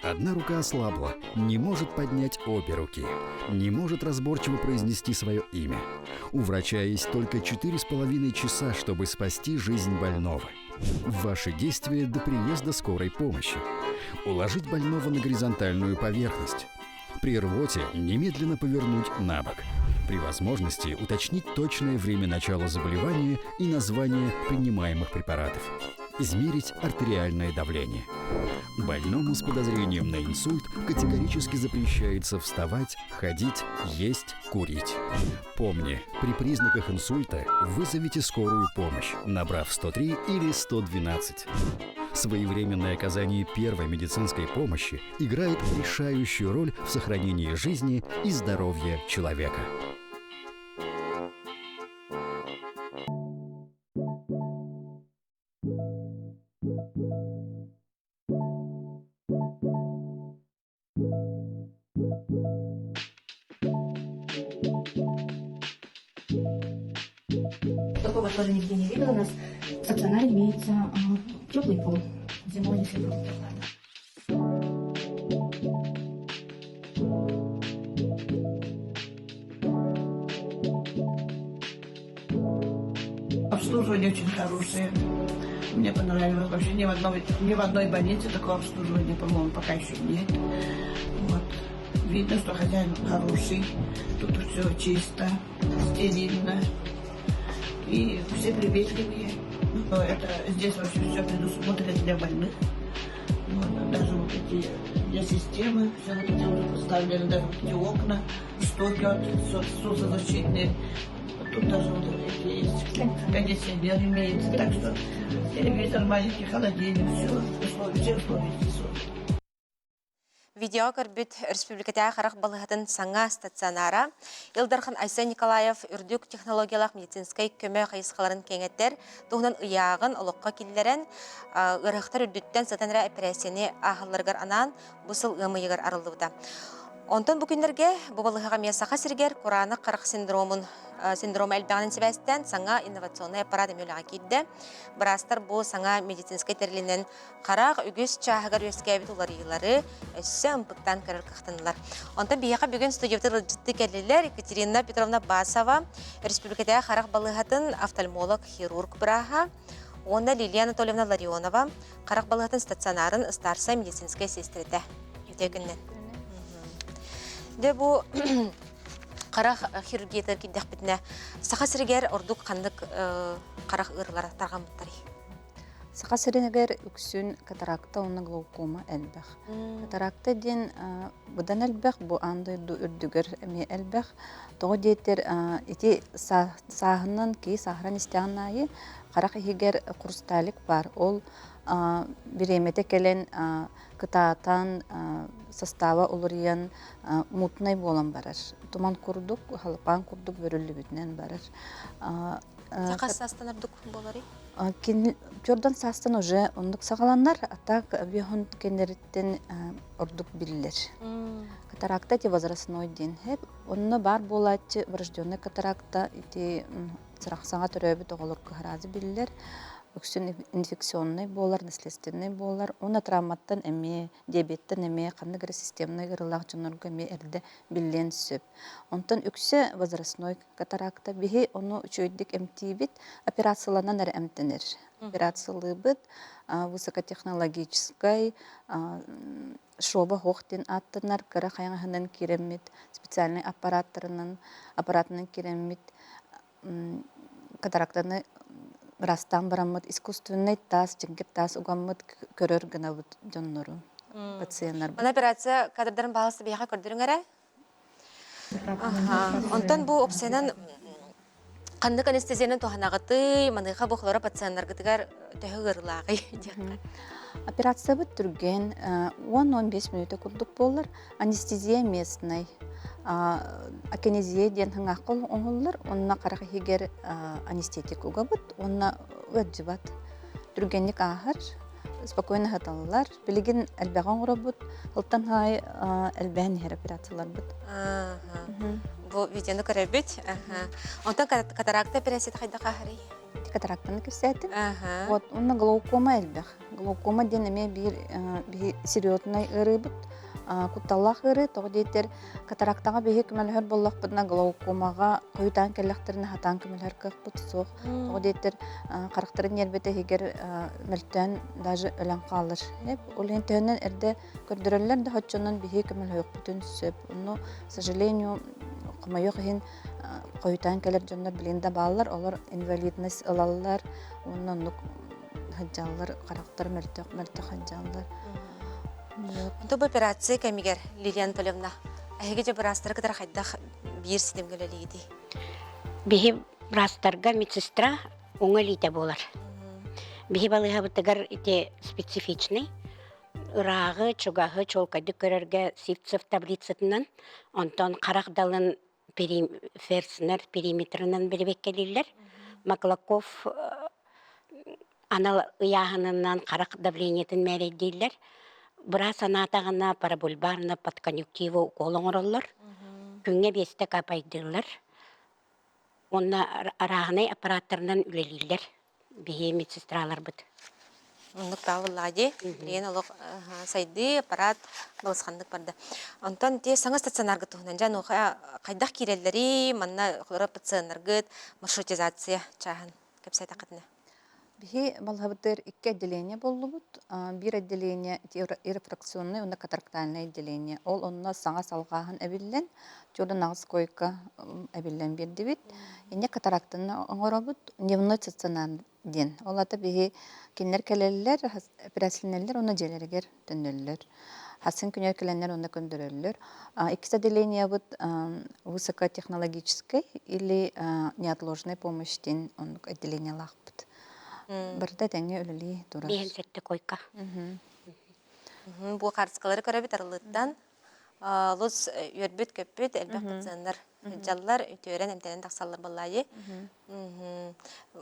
Одна рука ослабла, не может поднять обе руки, не может разборчиво произнести свое имя. У врача есть только 4,5 часа, чтобы спасти жизнь больного. Ваши действия до приезда скорой помощи. Уложить больного на горизонтальную поверхность. При рвоте немедленно повернуть на бок. При возможности уточнить точное время начала заболевания и название принимаемых препаратов. Измерить артериальное давление. Больному с подозрением на инсульт категорически запрещается вставать, ходить, есть, курить. Помни, при признаках инсульта вызовите скорую помощь, набрав 103 или 112. Своевременное оказание первой медицинской помощи играет решающую роль в сохранении жизни и здоровья человека. Такого тоже нигде не видела. У нас в стационаре имеется теплый пол. Зимой, если будет тепло. Обслуживание очень хорошее. Мне понравилось. Вообще ни в одной больнице такого обслуживания, по-моему, пока еще нет. Вот. Видно, что хозяин хороший. Тут все чисто, стерильно. И все приветливые. Здесь вообще все предусмотрено для больных. Вот, даже вот эти для системы, все вот эти уже поставлены, даже вот эти окна, штоки солнцезащитные. Тут даже вот эти есть, кондиционер имеется. Так что телевизор, маленький холодильник, все условия здесь. Видео көрбүт республиката харах балыгатын саңа стационара. Илдархан Айса Николаев үрдүк технологиялық медицинскай көмө қайысқаларын кеңеттер, туғынан ұяғын олыққа келдерін, ұрықтар үрдүттен сатаныра операцияны ағылырғар анан бұсыл ұмыйығыр арылдыда. Онтон бүкіндерге бұл балыға миясақа сіргер Құраны қарық синдромы әлбәғанын себәстен саңа инновационный аппарат емеліға кейді. Бірастар бұл саңа медицинскай тәрілінен қарақ үгіз чағығар өскәбет оларыйлары өссі ұмпықтан көрір қақтынылар. Онтон бияқа бүгін студиявты рылжытты кәлілер Екатерина Петровна Басова, республикада қарақ балығатын офтальмолог, хирург бұраға, онда Лилия Анатольевна Ларионова, қарақ балығатын стационарын ұстарса медицинскай сестреді. Өтегіннен. Де бұл қарақ хирургиятар кеддек бітіне сақа сіргер ордук қандық қарақ ұрылар тарған бұттары. Сақа сіргер үксін катаракта оның глаукома әлбәқ. Катаракта ден бұдан әлбәқ, бұл аңды үрдігір әме әлбәқ. Тоғы дейтер еті сағынан кей сағыран істеғанайы қарақ егер құрсталік бар. Ол биремете келен кытаатан состава олуриян мутнай болан барар. Туман курдук, халпан курдук бөрүллү бүтүнөн барар. Сақа састан ұрдық болары? Жордан састан уже ондук сагаландар, атак биохон кенереттен ордук биллер. Катаракта те возрастной ден. Онно бар болачы врожденный катаракта ити сырақсаңа төрөбү тоголор кыхаразы биллер. Өксін инфекционный болар, наследственный болар. Оны травматтан әме, диабеттен әме, қандығыры системный ғырылақ жонырғы әме әрді білен сөп. Онтан өксі возрастной катаракта бейі оны үчөйдік әмтейбет операцияланан әрі әмтенер. Операциялы бұд высокотехнологической шоба хоқтен аттынар, кірі қаяңығынан керемет, специальный аппаратының керемет катарактаны Растан барамыд, искусственный таз, ченгеп таз угамыд көрөр гына бұд жоннору пациенттар. Бұл операция кадрдарын бағасы бейға көрдірің әрі? Онтан бұл опсайынан Қандық анестезияның тоғанағыты, маныға бұқылары пациенттарғытығар төхі ғырлағы. Операция бұт түрген 10-15 минуты күрдік болар. Анестезия местный. Акинезия ден хыңақыл оңылыр. Онына қарақы егер анестетик ұға бұт, онына өтжі бат. Түргенлік ағыр, спокойно хаталылар. Білеген әлбәған ұра бұт, ұлттан хай әлбән ер операциялар бұт. Бұл видеоны көрәбет. Онтан катаракта операция қайда қағырый? Катарактаны көрсәтім. Вот, онына глаукома әлбәқ. Глаукома ден әме бір серьезный ұры бұт. Кутталлах ыры, тоғы дейтер катарактаға бейе көмәлігер боллақ бұдына глаукомаға қойытан кәліқтеріне хатан көмәлігер қық бұд соқ. Тоғы дейтер қарықтарын ербеті егер мәлттен даже өлен қалыр. Ол ең тәуінен әрді көрдірілер де хотчонын бейе көмәлігер бүтін сөп. Оны, сожалению, қымайық ең қойытан кәлер жонлар білінде балылар, олар инвалидность ылалылар, оның хаджалылар, қарақтар мәлті хаджалылар. Бұл операция кәмігер, Лилия Анатольевна. Әйге же бірастары қыдар қайдақ бір сідемгілі лейді? Бейі бірастарға медсестра оңылейді болар. Бейі балыға бұттығар ете специфичный. Ұрағы, чугағы, чолкайды көрерге сивцев таблицетінен, онтан қарақдалын ферсінер периметрінен бірібек келелер. Маклаков анал ұяғынынан қарақ давлениетін мәрейдейлер. Бұра санатағына парабульбарына подконъюктиву қолың ұрылыр. Күнге бесті қапайдылар. Онна арағынай аппараттарынан үлелейлер. Бейе медсестралар бұд. Онлық бауылладе, лейін олық сайды аппарат бағысқандық барды. Онтан те саңа стационарға тұғынан жан оға қайдақ керелері, манна құлары пациенттарғыд, маршрутизация чағын көпсайта қытыны. Бихи балхабытыр 2 отделения болу бұд. Bir отделение рефракционный, онна катарактальное отделение. Ол онна саңа салғағын әбілден, жордан ағыз койка әбілден берді бит. Ене катарактыны оңыра бұд, дневной стационар ден. Ол ата бихи кенлер кәлелілер, операциялерлер, онна желергер түнделілер. Хасын күнер кәленлер онна көндірілер. 2 отделение бұд высокотехнологической или неотложной помощь-ден отделение лақ бұд. Бірді тәңе өлілі дұрас. Бейін сәтті койка. Бұл қарсықалары көрәбет арылыттан, лұз өрбет көппет әлбәқ пациенттар. Жаллар өтөөрен әмтәнен тақсалар болайы.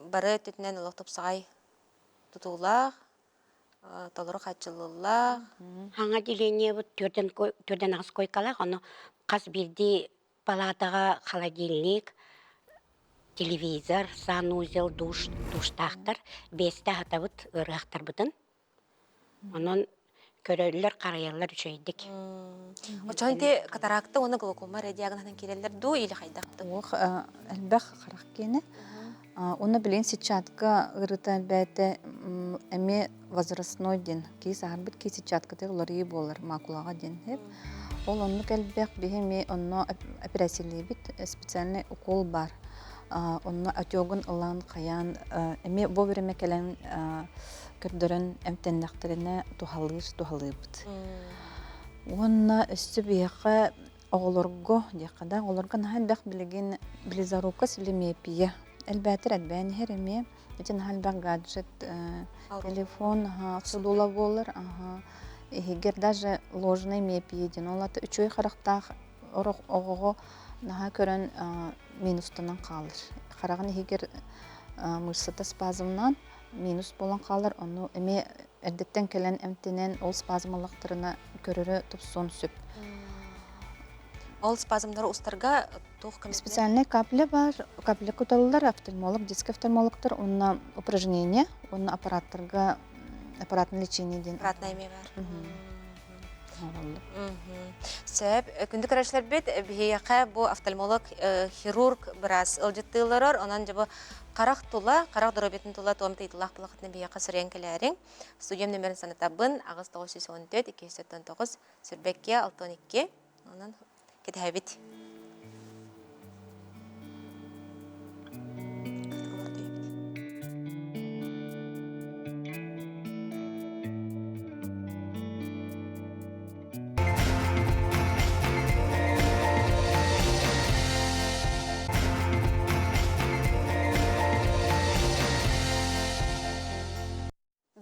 Бары төтінен ұлық тұпсағай тұтулақ, толыры қатшылылақ. Хаңа деление бұд түрден ағыз койкалақ, оны қаз бірді палатаға холодильник, телевизор, санузел, душтақтар, бесті атабыт ұрғақтар бұдын. Онын көрелілер, қарайалар үшейдік. Очон те катаракта, оны глаукома радиагноздан келелер ду или қайдақты? Оқ, әлбәқ қарақ кені. Оны білен сетчатка ұрыта бәті әме возрастной ден. Кейс ағарбыт кей сетчатка те ұлары болар мақулаға ден. Ол онлық әлбәқ бейме онны операциялы бит, специальный укол бар. Онны атёгын ылан қаян, әме вовремя кәлін көрдірін әмтәннәқтіріне тухалы бұд. Онна үсті бейқі оғылырғы дейқада, оғылырғы нағын бәқ білеген близарука сілемепия. Әлбәтір әдбән хер әме, өтен халбәқ гаджет, телефон, судула болыр, егер даже ложный мепиеден. Олаты үчөй қарақтақ оғығы наға көрін минустанан қалыр. Қарағын егер мышсыта спазымнан минус болан қалыр, оны әме әрдеттен кәлін әмтенен ол спазмалықтырына көрірі тұпсон сөп. Ол спазмдары ұстарға тұқ көмесіне? Специальный капля бар, капля күталылар, офтальмолог, детский офтальмологтар, онна упражнение, онна аппараттарға, аппаратный лечение ден. Аппаратный еме бар. Сөп, күнді көрәшілер бет, бейеқі бұл офтальмолог, хирург біраз ұлжеттілерір, онан жабы қарақ тұла, қарақ дұрабетін тұла туамты итылақ бұлақытын бейеқі сүрен кәләрің. Студиям нөмірін санатабын, ағыз 914-279, сүрбекке 612, онан кеті әбет.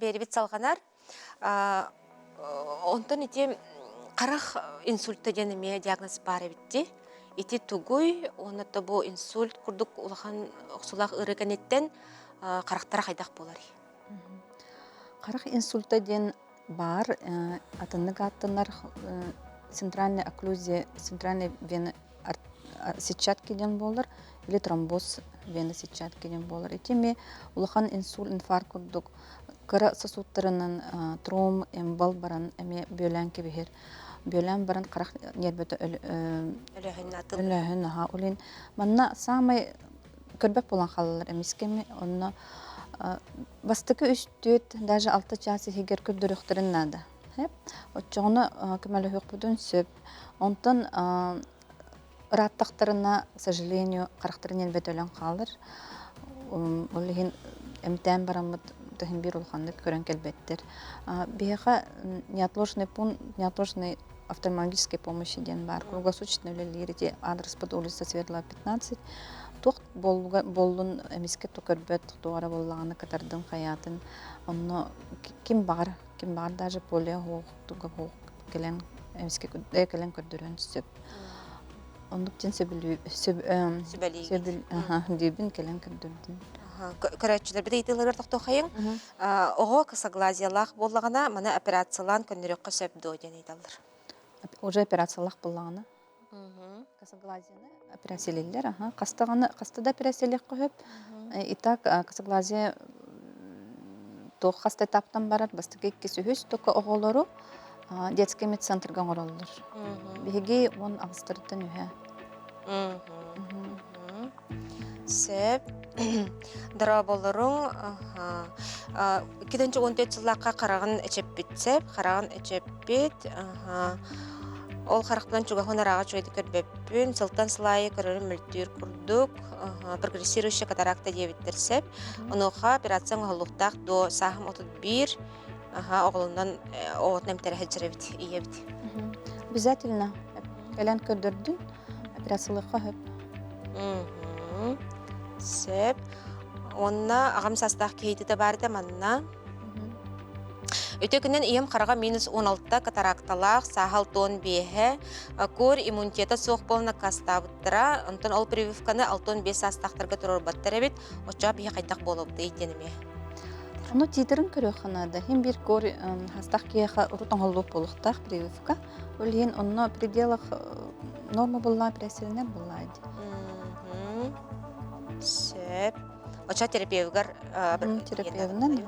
беребит салганар. Онтон ити карах инсультта денеме диагноз бар битти. Ити тугуй, онотто бу инсульт курдук улахан оксулах ырыканеттен карактара хайдах болар. Қарық инсульта ден бар, атыннык аттынар центральная окклюзия, центральная вена сетчатки ден болар, или тромбоз вена сетчатки ден болар. Итеме улахан инсульт, инфаркт курдук, кара сосуттарынан тромб, эмбал баран, эме бөлән кебехер. Бөлән баран қарақ нербеті өләхін, олин. Манна самай көрбәк болан қалалар әмескеме, онна бастықы үстөт, даже 6 часы хегер көрдіріқтерін нады. Отчоғыны көмәлі хөк бұдын сөп. Онтын ұраттақтарына, к сожалению, қарақтарын нербеті өлән қалыр. Олығын әмтән барамыд тахин бир улханды көрөн келбеттер. Беха неотложный офтальмологической помощи ден бар. Круглосуточно лирите адрес под улица Светлая 15. Тух боллун эмиске токөрбөт туара боллаганы катардын хаятын. Онно ким бар даже поле хок туга хок келен эмиске келен көрдөрөн сөп. Ондуктен сөбүн келен көрдөрдүн. Көрәтчілер біде етілер тоқты қайын. Оғы кысаглазиялақ болағына мана операциялан көндірекқа сөпді өден етілдір. Уже операциялақ болағына. Кысаглазияны операциялелер. Қастада операциялық қойып. Итак, кысаглазия тоқ қаста этаптан барар. Бастығы кесі өз тоқы оғылыру детский медцентрға ғырылдыр. Беге он ағыстырдың өе. Сөп. Дара болырың 2-14 жылаққа қарағын әчеп бітсеп, қарағын әчеп бет. Ол қарақтан чуғағын араға чөйді көрбеппін, сылтан сылайы көрірін мүлттер күрдік, прогрессирующий катаракта дебеттерсеп, онуға операцияң ғылықтақ до сағым 31 оғылынан оғытын әмтәрі әджірі ие бет. Обязательно. Кәлән көрдірдің операциялыққа хөп. Сөп. Онна ағам састақ кейді де барды манна. Өте күнен ием қараға -16 катаракталақ, сағал тон бейхе, көр иммунитета соқ болына кастабыттыра, онтан ол прививканы 6-5 састақтарға тұрыр баттыр әбет, оча бейхе қайдақ болып дейденеме. Оны титерін көрі қанады. Хем бір көр хастақ кейеға ұрытын ғылып болықтақ прививка. Ол ең онына пределах норма болна пресерінер болады. Сөп. Оча терапевгар терапевнен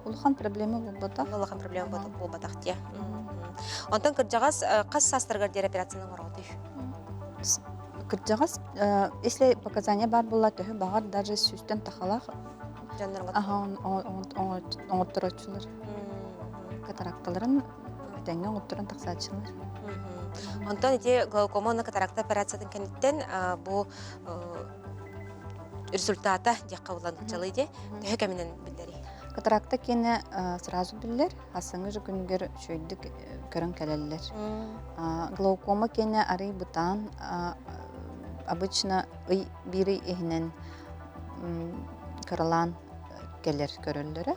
улхан проблема болбатақ. Улхан проблема болбатақ те. Онтан кыржағас қас састырғар дер операцияның орғады? Кыржағас, если показания бар болады, бағар даже сүстен тақалақ оңыттырачылар. Катаракталарын өтенген оңыттырын тақсатшылар. Онтан ете глаукоманы катаракта операциятын кәнеттен бұл результата дияққа болан жалайды, төхі кәмінен білдері. Катаракта кені сразу білдер, асыңы жүгінгер шөйдік көрін кәлелер. Глаукома кені арый бұтан, обычно бири ехінен көрілан келер көрілдері.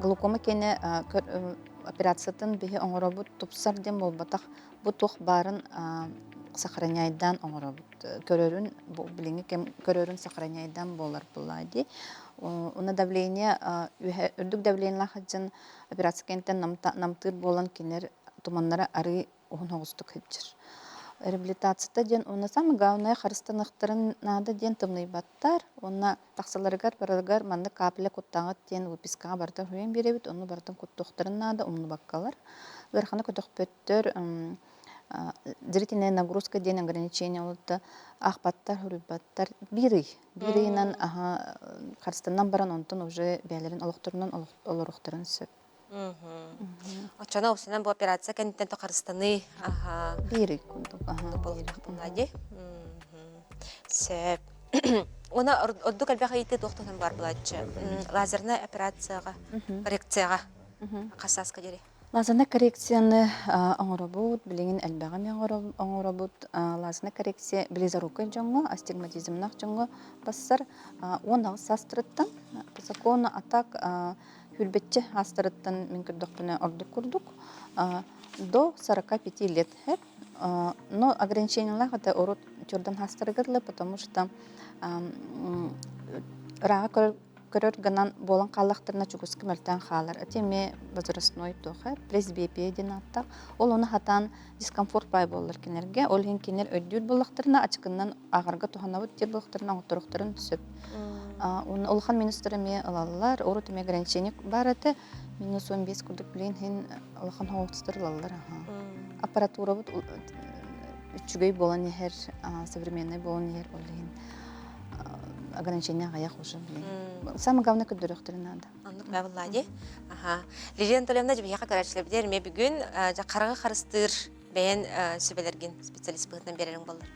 Глаукома кені операциятын бейі оңырабыт тұпсар дем болбатақ, бұ тоқ барын сохраняйдан оңырабыт. Көрөрін, біліңі көрөрін сохраняйдан болар бұлайды. Оны давление, үрдік давление лақаджын операция кенттен намтыр болан кенер туманлары ары оғын оғыстық хеджір. Реабилитацията ден оны самы ғауынай қарыстанықтарын нады ден тымный баттар. Оны тақсаларығар, баралығар, манды капілі құттаңыт ден өпісқа барда хүйен беребіт, оны бардың құттықтарын нады, ұмны баққалар. Өрханы құттық пөттір, зрительная нагрузка ден ограничения олды, ақпаттар, хүріпбаттар, бирейнан қарыстаннан баран онтын уже бәлерін олықтырынан олырықтырын сөп. Очана усынан бұл операция кәнеттен тоқарыстаны Бирей күндік. болады. Сөп. Оны орды кәлбәқ айты доқтығын бар бұладшы. Лазерна операцияға, коррекцияға қасасқа дере. Лазерна коррекцияны оңырабуд, білеген әлбәға мен оңырабуд. Лазерна коррекция білезарука жоңғы, астигматизмнақ жоңғы бассар. Онағы састырыттан, по закону атак Хүлбетче астырыттан мен күрдіқтіне ордық күрдік. До 45 лет. Но ограничениялар это орут тюрдан хастырыгырлы, потому что рага көрөр ганан болан қаллақтырына чугускі мөлтен қалар. Әтеме возрастной тоқы, пресбепия ден аттақ. Ол оны хатан дискомфорт бай болыр кенерге. Ол хен кенер өйдүр болақтырына ачықынан ағарға туханавыт тер болақтырына оқтырықтырын түсіп. Олхан министрі ме ылалылар, ору теме ограничение бар әті, минус 15 күрдік білен хен олхан хоғыстырылалар. Аппаратура бұд үчігей болан ехер, современный болан ехер олеген ограничение ғаяқ уже білен. Самый главный күддіріқтірі надо. Анық бәвілладе. Лилия Анатольевна, жібе яқа көрәтшілер бідер, ме бүгін қарығы қарыстыр бәйін сөбелерген специалист бұғытынан берерің болыр.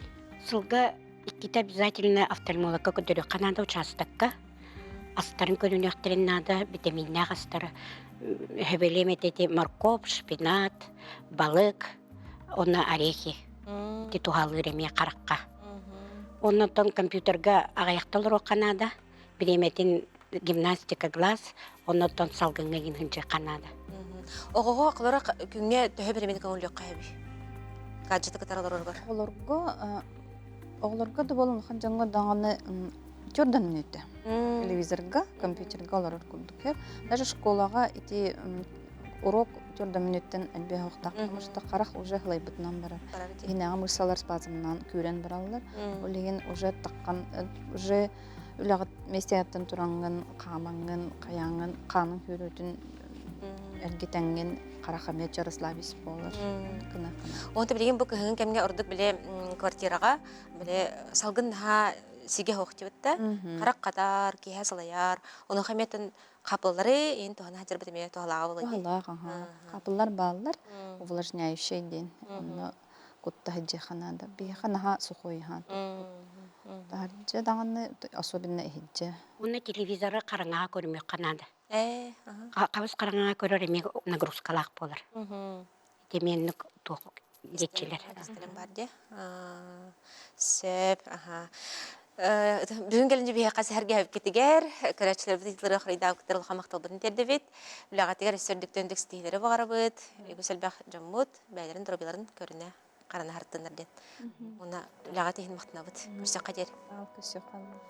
Сылға икките обязательно офтальмологка көдөрү канада участокка. Астарын көрүнөктөрүн нада витаминнер астары. Хөбелеметети морковь, шпинат, балык, онна орехи. Титухалы реме каракка. Оннотон компьютерга агаякталыр Канада. Биреметин гимнастика глаз, оннотон салгынга гинхинче Канада. Оғоға қылырақ күнге төхі беремен көңілі қайбі? Гаджеті кітаралар орғар? Оғларға да болын жаңға даңаны тюрдан үнеті. Телевизорға, компьютерға олар көрдік. Даже школаға ити урок тюрдан үнеттен әлбе хоқтақ. Потому что қарақ уже хылай бұтынан барар. Енеға мұрсалар спазымынан көрен баралар. Олеген уже таққан, уже үлағыт местияттан тұраңын, қамаңын, қаяңын, қанын көретін әлгетәңген қарақамет жарыслабис болар. Онты білеген бұл күхіңін кәмге ұрдық біле квартираға, біле салғынға сиге хоқты бітті. Қарақ қатар, кейе салаяр, оның қаметін қапылары ең туғана хатыр бітіме туғалаға болады. Туғалаға, қапылар балылар, увлажняющий ден. Оны құтта хеджі қанады. Бейі қанаға сухой хан. Дарджа дағаны особенно хеджі. Оны телевизоры қарыңаға көрмек Канада. Қабыз қараңаға көрер еме нагрузкалақ болар. Деменлік тоқ етчелер. Сөп, бүгін келінже бейе қасы әрге әуіп кетігер, көрәтшілер бұд етілері қырайда өктіріл қамақтал бұдын терді бет, үлағатығар өстердік төндік стейлері бағары бұд, өгісел бәқ жаммуд, бәйлерін, дробиларын көріне қараны харттыныр ден. Оны үлағаты ең мақтына бұд. Көрсек қадер. Көрсек қадер.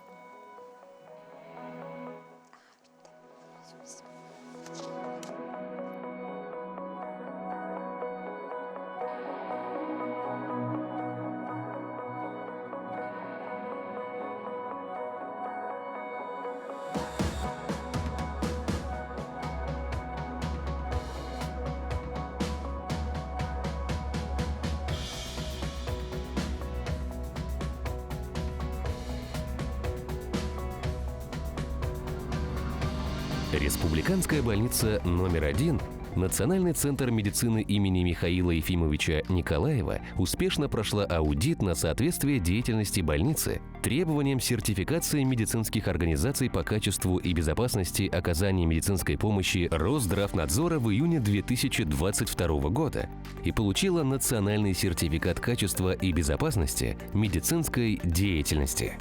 Республиканская больница номер 1, Национальный центр медицины имени Михаила Ефимовича Николаева успешно прошла аудит на соответствие деятельности больницы требованиям сертификации медицинских организаций по качеству и безопасности оказания медицинской помощи Росздравнадзора в июне 2022 года и получила национальный сертификат качества и безопасности медицинской деятельности.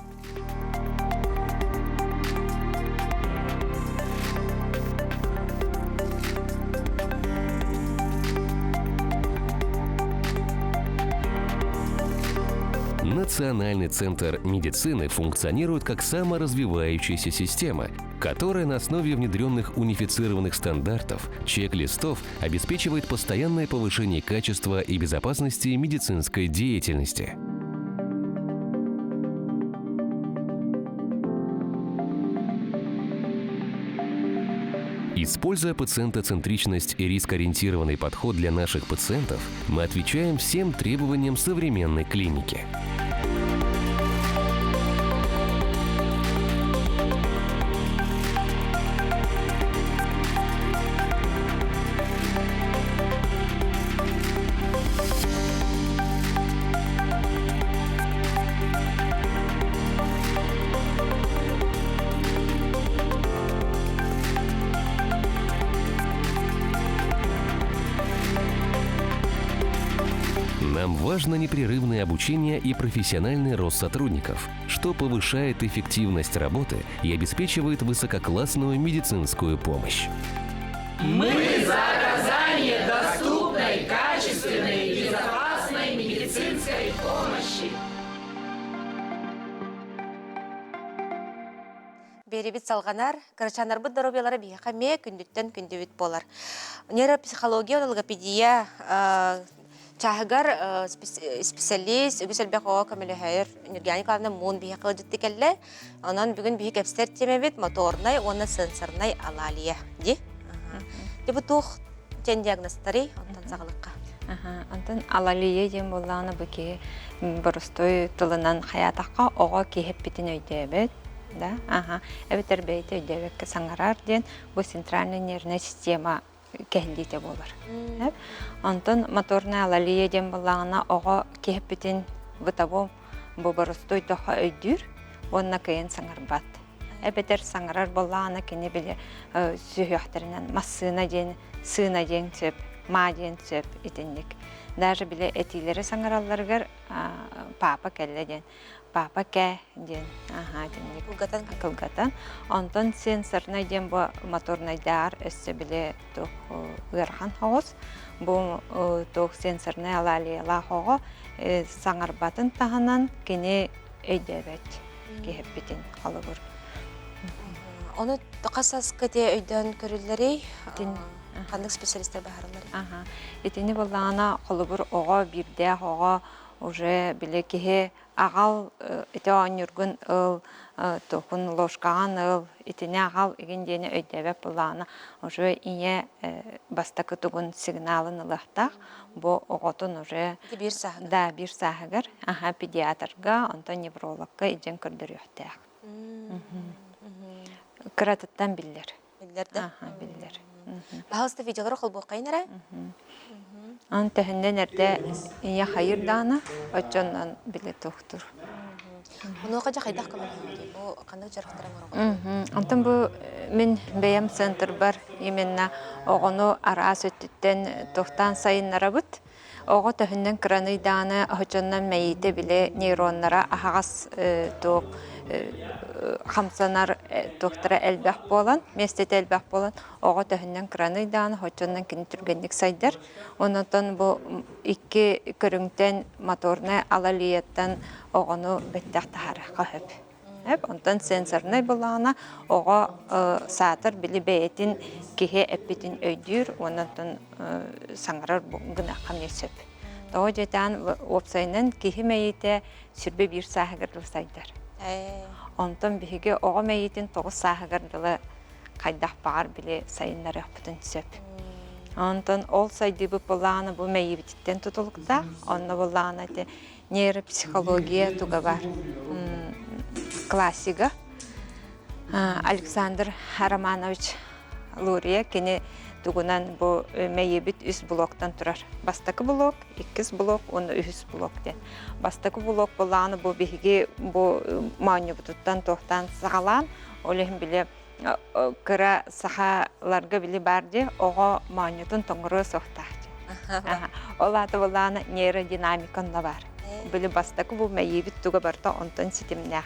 Национальный центр медицины функционирует как саморазвивающаяся система, которая на основе внедренных унифицированных стандартов, чек-листов обеспечивает постоянное повышение качества и безопасности медицинской деятельности. Используя пациентоцентричность и рискоориентированный подход для наших пациентов, мы отвечаем всем требованиям современной клиники. Нам важно важно непрерывное обучение и профессиональный рост сотрудников, что повышает эффективность работы и обеспечивает высококлассную медицинскую помощь. Мы за оказание доступной, качественной и безопасной медицинской помощи. Беребит салганар, карачанар бу доробиялары бихаме күндүттен күндүбүт болар. Нейропсихология, логопедия, чахыгар специалист, үгүсэлбек оға көмөлөһөр, энергияникаларына муун бихакы жыттыкелле, онан бүгүн бихи кепстер темебит, моторнай, оны сенсорнай алалия, ди? Ди бу тух жен диагностары, онтан сағылыққа. Антон алалия дем болланы бүке боростой тылынан хаятаққа оға кехеп битин өйдебет. Да, эбитер бейте өйдебекке саңарар ден бу центральная нервная система кехилдите болар. Антон моторная алалия дем болланы оға кехеп битин бутабу бу боростой тоха өйдүр, онна кайын саңарбат. Эбитер саңарар болланы кені біле сүйяқтарынан массына ден, сына ден сөп, ма ден сөп итіндік. Даже біле этилері саңараларғар папа кәлі ден. Папа кә ден. Кылгатан. Онтон сенсорный ден бұ моторнайдар өссі біле тұқ ғырхан хоғыз. Бұ тұқ сенсорный алалияла хоғы саңарбатын тағынан кені өйдебет. Кехеп бітін қалы бұр. Оны қасас көте өйден көрілдері, қандық специалистер бағарылары? Етені болағына қолы бұр оға бірде оға уже біле кеге ағал еті оңыргын ұл, тоқын лошқаған ұл, етені ағал егендені өйдебек болағына уже ине бастақы тұғын сигналын ұлақтақ, бұл оғытын уже бір сағығыр? Да, бір сағығыр. Педиатрға, онта неврологқа еден көрдір өқтәқ. Кыратыттан биллер. Биллер, да? Биллер. Бағалысты видеолары қол бұққайын әрі? Ан тәхінден әрді ия хайырданы, өтчоннан біле тоқтыр. Оны қажа қайдақ көмілі? Бұл қандық жарықтарың ұрғы? Антын бұл мен бәйім центр бар, еменна оғыну арас өттіттен тоқтан сайынлара бұд. Оғы тәхінден кыраныйданы өтчоннан мәйті біле нейронлара ағас тоқ хамсанар доктора әлбәқ болан, местет әлбәқ болан, оға тәхіннен краныйдан, хочоннан кені түргенлік сайдар. Онытын бұл икі көріңтен моторны алалияттан оғыну бәттәқ тахары қағып. Онтан сенсорнай болағына оға сатыр білі бәйетін кеге әппетін өйдір, онытын саңырар ғына қамесіп. Тоғы жетен опсайынан кеге мәйеті сүрбе бір сағығырдыл сайдар. Онтан бігі оға мәйетін 9 сағығырдылы қайдақ бағар біле сайынлары бұтын сөп. Онтан ол сайды бұл болағына бұл мәйебеттен тұтылықта, онны болағына нейропсихология тұға бар. Классига Александр Романович Лурия кені тугунан бу мәйебит 3 блоктан турар. Бастакы блок, 2 блок, оны 3 блок ден. Бастакы блок боланы бу биһиги бу мааныбытыттан тохтан сагалан, олехин биле кыра сахаларга биле барди, ого маанытын тоңгыры сохтахчы. Олаты боланы нейродинамиканна бар. Биле бастакы бу мәйебит туга барта онтан ситимнах.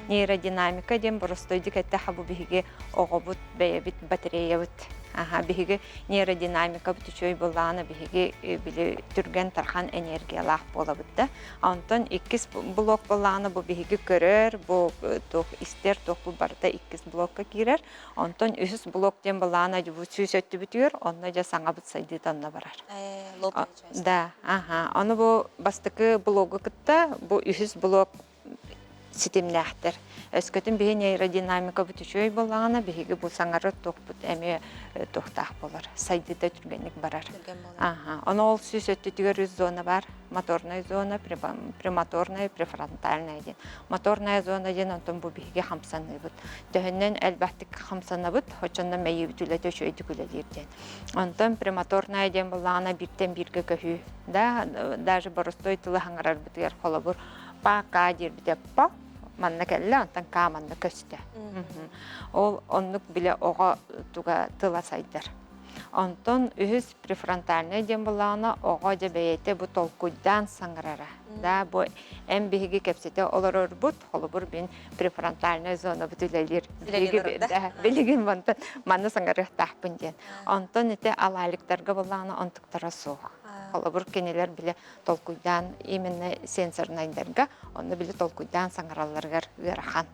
Нейродинамика ден боростойды кәтті хабу бігі оғыбыт, бәйебіт, батареябыт. Бігі нейродинамика бұты чөй болағына бігі білі түрген тархан энергиялақ болабытты. Антон 2 блок болағына бұл бігі көрер, бұл істер тоқпыл барда 2 блокқа керер. Антон 3 блок ден болағына бұл сүйс өтті бүтігер, онына жа саңа бұт сайды танына барар. Да, оны бұл бастықы блогы күтті, бұл 3 блок ситимнәхтер. Өскөтін бігі нейродинамика бүтішөй болағына бігі бұл саңары тоқпыт әме тоқтақ болар. Сайдыда түргенлік барар. Оны ол сүйс өттігер 3 зона бар. Моторная зона, премоторная, префронтальная ден. Моторная зона ден онтон бұл бігі хамсаны бұд. Дөхіннен әлбәқтік хамсаны бұд, хочаннан мәйі бүтілеті өшөйді күлелер ден. Онтон премоторная ден болағына бірден бірге көхі. Даже боростой тылы хаңарар бұдығар қолы бұр. Па-ка дер бідеп па, манна кәлі, онтан ка манна көсті. Ол онлық біле оға туға тыла сайдар. Онтон үхіс префронтальный дем болағына оға дебейте бұ толкуйдан саңырара. Да, бұ әм бігі кепсете олар өрбұт, қолы бұр бен префронтальный зона бұтілелер. Білеген бұнтын маны саңырық тақпын ден. Онтон еті алалықтарға болағына онтықтара соқ. Қолы бұр кенелер біле толкуйдан, именно сенсорнайдарға, оны біле толкуйдан саңыраларғар ғырахан.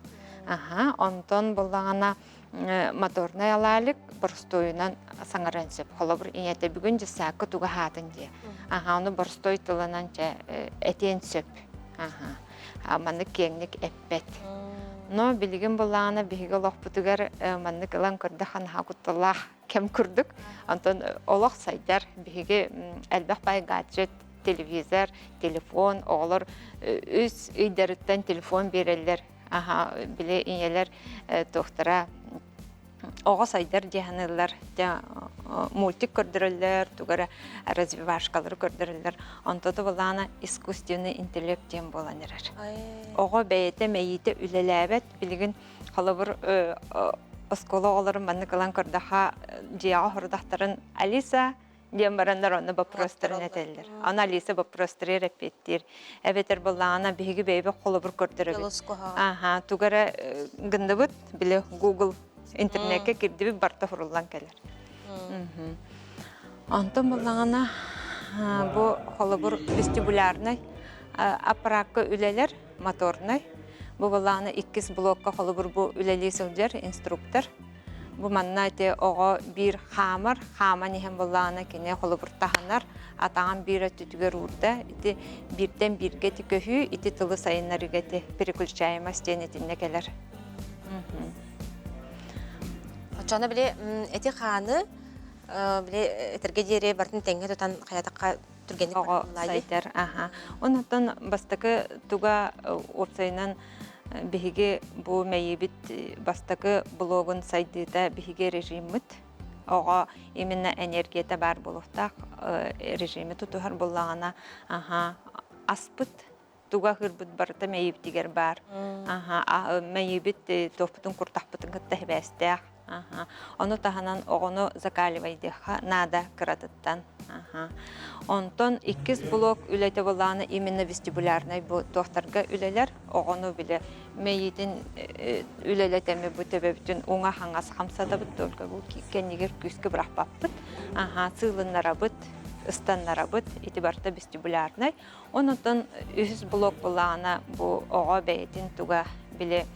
Онтон болағына моторный алалык борстойынан саңарансып. Қолы бұр инеті бүгін жесақы туға хатын де. Оны борстой тылынан әтен сөп. Маны кеңнік әппет. Но білген болағына бігі олақ бұтығар маны кылан көрді қанға құттылақ кем күрдік. Онтон олақ сайдар бігі әлбәқ бай гаджет, телевизор, телефон, оғылыр өз үйдеріттен телефон берелер. Біле инелер тоқтыра оға сайдар дегенелер, мультик көрдірілер, тугара развивашкалар көрдірілер. Онтоды болана искусственный интеллект дем боланырар. Оға бәйеті мәйеті үлеләбет, білген қалыбыр оскола оларын манны кылан көрдіға жияға хордақтарын Алиса дем барандар оны бапростырын әтелдер. Аны Алиса бапростыры репеттер. Әбетер болана бігі бәйбі қолыбыр көрдірілер. Тугара гынды бұд, біле Google интернетке кирдиби барта фуруллан келер. Антон болағына бұл қолыбыр вестибулярный аппаратқа үлелер, моторный. Бұл болағына 2 блокқа қолыбыр бұл үлелі сөздер, инструктор. Бұл манна әте оға бір хамар нехен болағына кене қолыбыр тағанар, атаған бір түтігер ұрда, бірден бірге көхі, тылы сайынлар үгеті переключаемость денетіне келер. Чана біле әте қаны біле әтірге дере бартын тәңге тұтан қаятаққа түргенік бартылайды. Онықтан бастықы туға опсайынан бігі бұл мәйебіт бастықы блогын сайдыда бігі режиміт. Оға именно энергията бар болуқтақ режимі тұтығар болағына аспыт туға ғырбыт барыта мәйебітігер бар. Мәйебіт тоқпытын құртақпытын күтті бәстіғ. Оны тағанан оғыны закаливайдыға нада кыратыттан. Онтон 2 блок үләйті болағаны именно вестибулярный тоқтарға үлелер, оғыны біле мәйетін үлелетемі бұтебе бүтін оңа хаңас қамсада бұт, толға бұл кәнегер күскі бұрақ баппыт, сылынлара бұт, ыстанлара бұт, етібарта вестибулярный. Онытын 3 блок болағына бұл оға бәйетін туға біле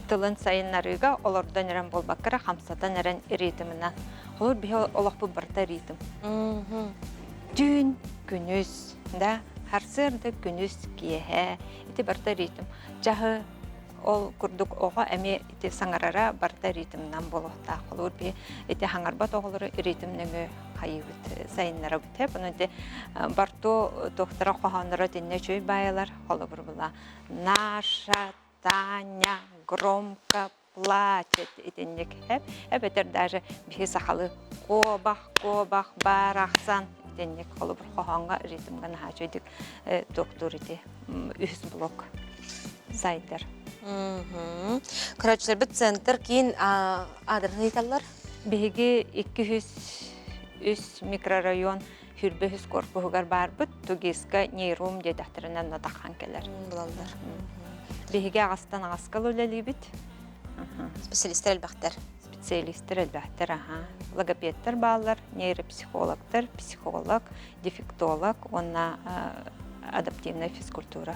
тылын сайынларыға олардан әрін болбаққыра қамсадан әрін ритмінен. Олар бігі олақ бұл барта ритм. Түн, күніс, харсырды күніс киеге, еті барта ритм. Жағы ол күрдік оға әме саңарара барта ритмінен болуқта. Олар бігі еті хаңарбат оғылары ритмніңі қайыбыт сайынлары бұт. Бұны де барту тоқтара қоғанлары дінне жөй байылар. Олар бір бұла наша, Таня громко плачет, етеннек әп. Әбетер даже бігі сақалы қобақ барақсан. Етеннек қолы бір қоғанға ритмген хачойдік доктор еті 3 блок сайдар. Күрәтшілер біт центр кейін адырын еталар? Бігі 200 микрорайон хүрбі 100 корпуғығар бар бұд, тугескі нейрум дедақтырынан натаққан келер. Бұлалдар. Бігі ағастан ағасқал өлелі біт. Специалистер әлбәқтер? Специалистер әлбәқтер, логопедтер балар, нейропсихологтер, психолог, дефектолог, онна адаптивная физкультура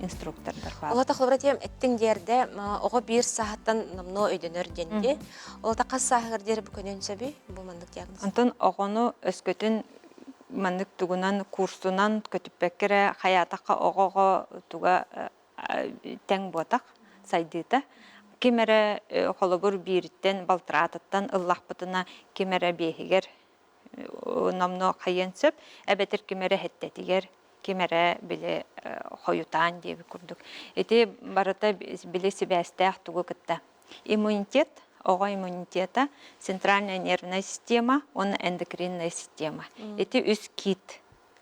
инструктордар бар. Олата қылбыратем әттің дерді, оға 1 сағаттан намно өйденер денде. Олата қас сағығыр дері бүкөнен сөбі, бұл мандық диагноз? Антон оғыны өскөтін мандық туғынан курсунан көтіппеккері хаятаққа оғыға туға тәң ботақ сайдыта. Кемері қолыбыр бейріттен балтыратыттан ыллақ бұтына кемері бейгер намно қайын сөп, әбетір кемері хеттетігер, кемері біле қойутан дейбі күрдік. Эти барыта біле себәстәқ тұғы күтті. Иммунитет, оға иммунитета, центральная нервная система, оны эндокринная система. Эти үз кит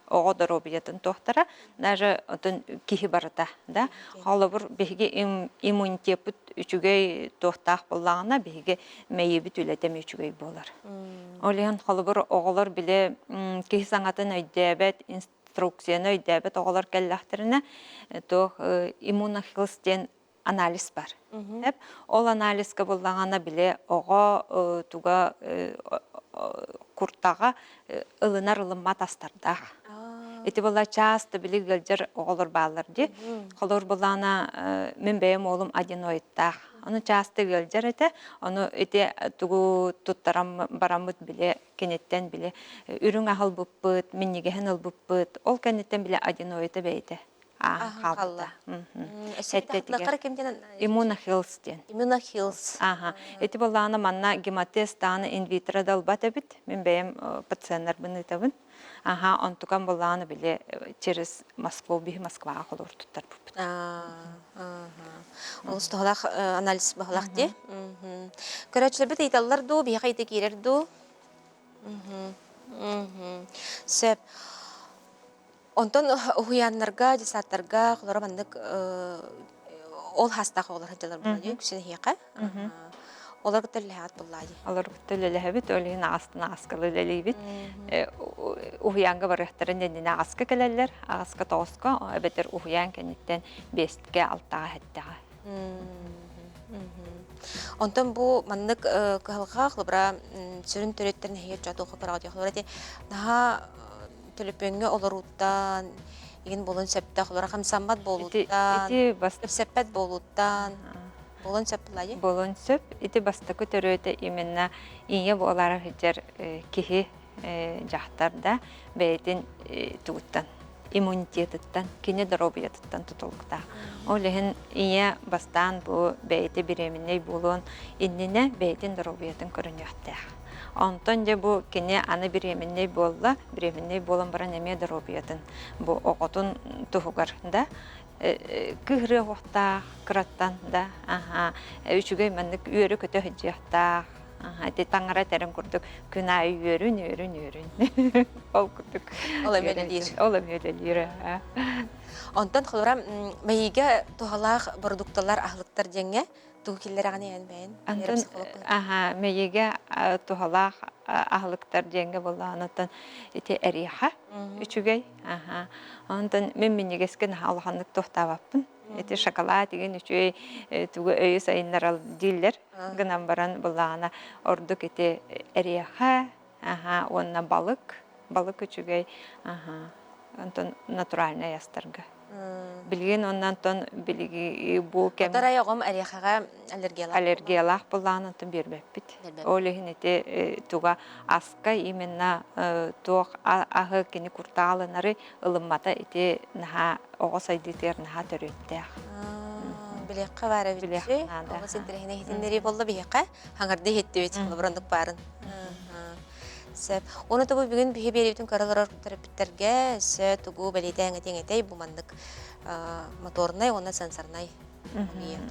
оҕо доробиятын тохтара, даже отын кихи барыта, да. Холобур биһиги иммунитет үчүгэй тохтаах боллағына биһиги мэйибит үлетем үчүгэй болар. Олихан холобур оҕолор биле кихи саңатын өйдәбет, инструкцияны өйдәбет оҕолор кэллэхтерине тох иммунохилстен анализ бар. Ол анализга боллағына биле оҕо туга куртага ылынар ылымма тастардах. Эти была часто били гылжыр оголор баалар ди. Холор болана мен бэм олум аденоидтах. Аны часто гылжыр эте, аны эти тугу туттарам барамыт биле кенеттен биле үрүң ахыл буппыт, миннигехен ыл буппыт. Ол кенеттен биле аденоида бейте. Қалда. Иммунохилстен. Иммунохилс. Эти болана манна гематестаны инвитро далбата бит. Мен бэм пациенттер быныйтабын. Онтукан боланы биле через Москва холор туттар буппыт. Ол стохалах анализ бахалах ди. Көрөчлөр бит ыйталлар ду, бияка ыйты кирер ду. Сеп онтон уяннарга, жесаттарга, колора мандык ол хастах олар хажалар булады, күсен хияка. Олар көтөлләһәт булады. Олар көтөлләһәбит, олин астына аскалы лелебит. Уянга барыхтарын дендине аска келелер, аска тоска, бетер уян кенеттен бестке алтага хәттәгә. Онтон бу мандык кылга кылбра сүрүн төрөттөрүн хейет жатуу капарга дияхлар эти наха төлөпөнгө олоруттан еген болон септе кылбра хамсамбат болуттан сеппет болуттан болон сеппылай болон сеп ити баста көтөрөтө именно ийе болар хижер кихи жактарда бейтин тугуттан иммунитеттан кине дробиятыттан тутулукта. Олehen ия бастан бу бейте биреминей болон иннине бейтин дробиятын көрүнөттө. Онтон же бу кине аны биреминей болла, биреминей болон бара неме дробиятын. Бу окотун тугугарда кыгры вакта краттан да, үчүгөй мандык үйөрү көтө хыжjakта. Эти таңара терен курдук күнә үйөрүн. Ол курдук. Ол эмелелир. Онтон холора мейге тухалах продуктлар ахлыктар жеңге тугкиллер аны янбен. Антон мейге тухалах ахлыктар жеңге болланатын эти эриха үчүгөй. Онтон мен минигескен халханлык тохтабаппын. Эти шоколад деген үчүй тугу өйү сайыннар диллер гынан баран буллана ордук эти эриха, онна балык үчүгөй, онтон натуральный ястарга. Билген оннан тон билги бу кем. Тарайгым эрихага аллергиялах буллана тон бербеппит. Олехин эти туга аска именно тох ахы кини курталынары ылыммата эти наха огосайдытер наха төрөттө. Билекка бара билечи. Ага сентерехне хитинери болду биекка. Хаңарды хеттебет бурандык барын. Сеп. Оны да бүгүн бихи берибитин каралар терапевттерге се тугу белетеңе теңетей бу мандык моторный, оны сенсорный.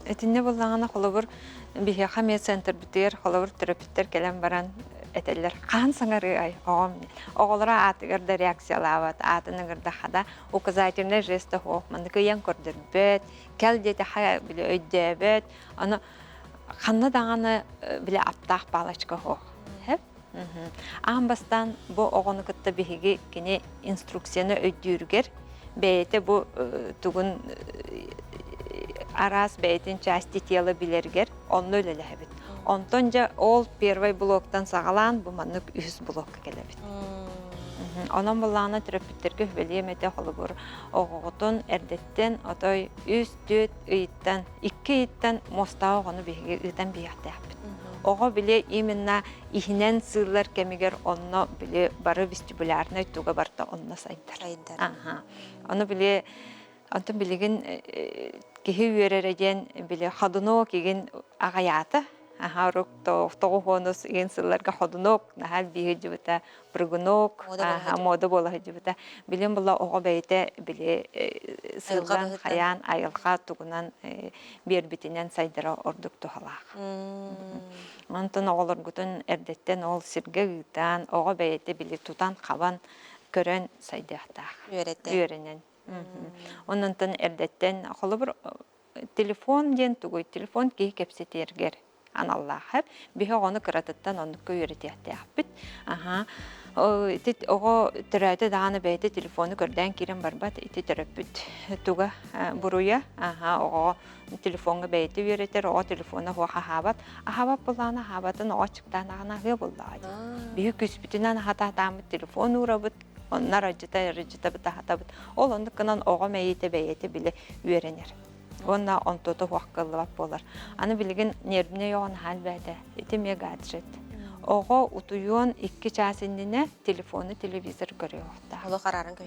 Этинне боллагана холобур бихи хамия центр битер, холобур терапевттер келен баран этелер. Кан саңары ай огом. Оголора атыгырда реакциялават, атыныгырда хада указательный жесты хох. Мандык ян көрдөрбөт, келдете хая биле өйдөбөт. Аны ханна даганы биле аптак балачка хох. Амбастан бу огону кытта биһиги кини инструкцияны өйдүүргер бейте бу тугун арас бейтин части тела билергер онно элелебит. Онтонжа ол первый блоктан сагалан бу маннык 100 блокка келебит. Онон буллана терапевттерге белемете холобур оготун эрдеттен отой 3-4 ыйттан 2 ыйттан моста огону биһиги ыйтан биятаппыт. Ого биле именно ихинен сырлар кемигер онно биле бары вестибулярный туга барта онно сайдар. Оны биле антон билеген кихи үйөререген биле хадуно кеген агаята. Рок тогохонос ген сырларга хадунок нахал биһи жибата прыгунок мода бола жибата. Билен була ого бейте биле сылган хаян айылга тугунан бербитинен сайдара ордук тухалак. Антон оголор гутун эрдеттен ол сирге гытан ого бейте биле тутан кабан көрөн сайдыахтаах. Үйренен. Оннан эрдеттен холобур телефон ден тугуй телефон ки кепсетергер аналлахып бихе оны кыратыттан оны көйрөтөтөбүт. Тит ого төрөтө дааны бейте телефону көрдөн кирен барбат ити төрөпүт туга буруя ого телефонга бейте үйрөтөр ого телефона хахабат булана хабатын очуктан агы буллай. Бихе күспүтүнөн хататамы телефон урабыт onlar acıta bıtahatabıt. Ol onu kınan oğa meyite beyete bile üyerenir. Onlar on toto vakkalı vap bolar. Anı bilgin nervine yoğun hal beyde. İtime gadret. Oğa utuyun 2 çasindine telefonu televizör görüyor. Olu kararın köy.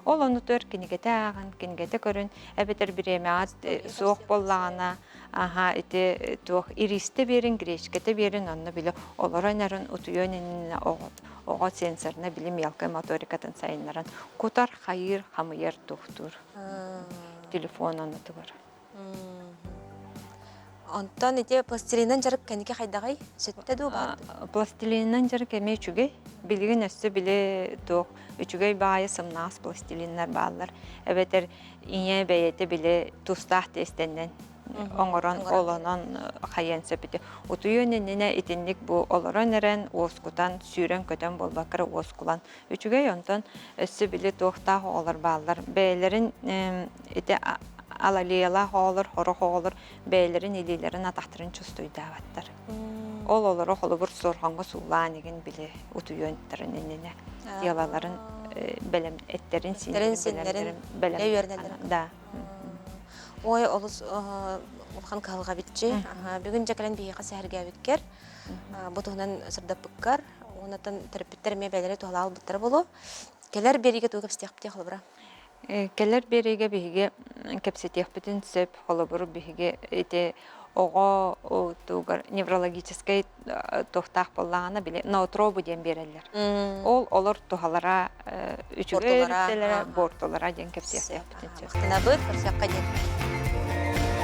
Ol onu tör kinigete ağın, kinigete görün. Ebeter bir emeğaz soğuk bollağına. Iti tuğ iriste verin, greşkete verin onu bile. Olara nerun utuyun enine oğa sensoruna bilim yalkı motorikatın sayınların. Kutar hayır hamıyır doktor. Telefon onu tuğur. Ondan iti plastilinden jarıp kendike haydagay sütte du var. Plastilinden jarıp eme üçüge. Bilgin üstü bile tuğ. Üçüge bayi sımnaz plastilinler bağlar. Ebeter inye beyete bile tustah testenden. Oңорон олонон хайен сөпүтү. Утуйун энене итинник бу олорон эрен оскутан сүйрен көтөн болбакыр оскулан. Үчүгөй онтон өссү били тохта олар баалар. Бейлерин ите алалыяла холор, хоро холор, бейлерин илилерин атактырын чустуйдабаттар. Ол олоро холобур сорхонго суулаанигин били утуйунтарын энене. Ялаларын белем эттерин синлерин белем. Да. Ой, олус улхан калга битчи. Бүгүн жакалан бийга сәргә биткер. Бутугунан сырдап быккар. Онатан терапевттер мебелери туалал буттар болу. Келер бериге тугап стехпти холбура. Келер бериге биге кепсетех бүтүн сөп холбуру биге эте ого тугар неврологический тохтах боллагана биле ноутробу ден берелер. Ол олор тухалара үчүгө бортолара ден кепсетех бүтүн сөп. Тана быт, көрсөккө ден.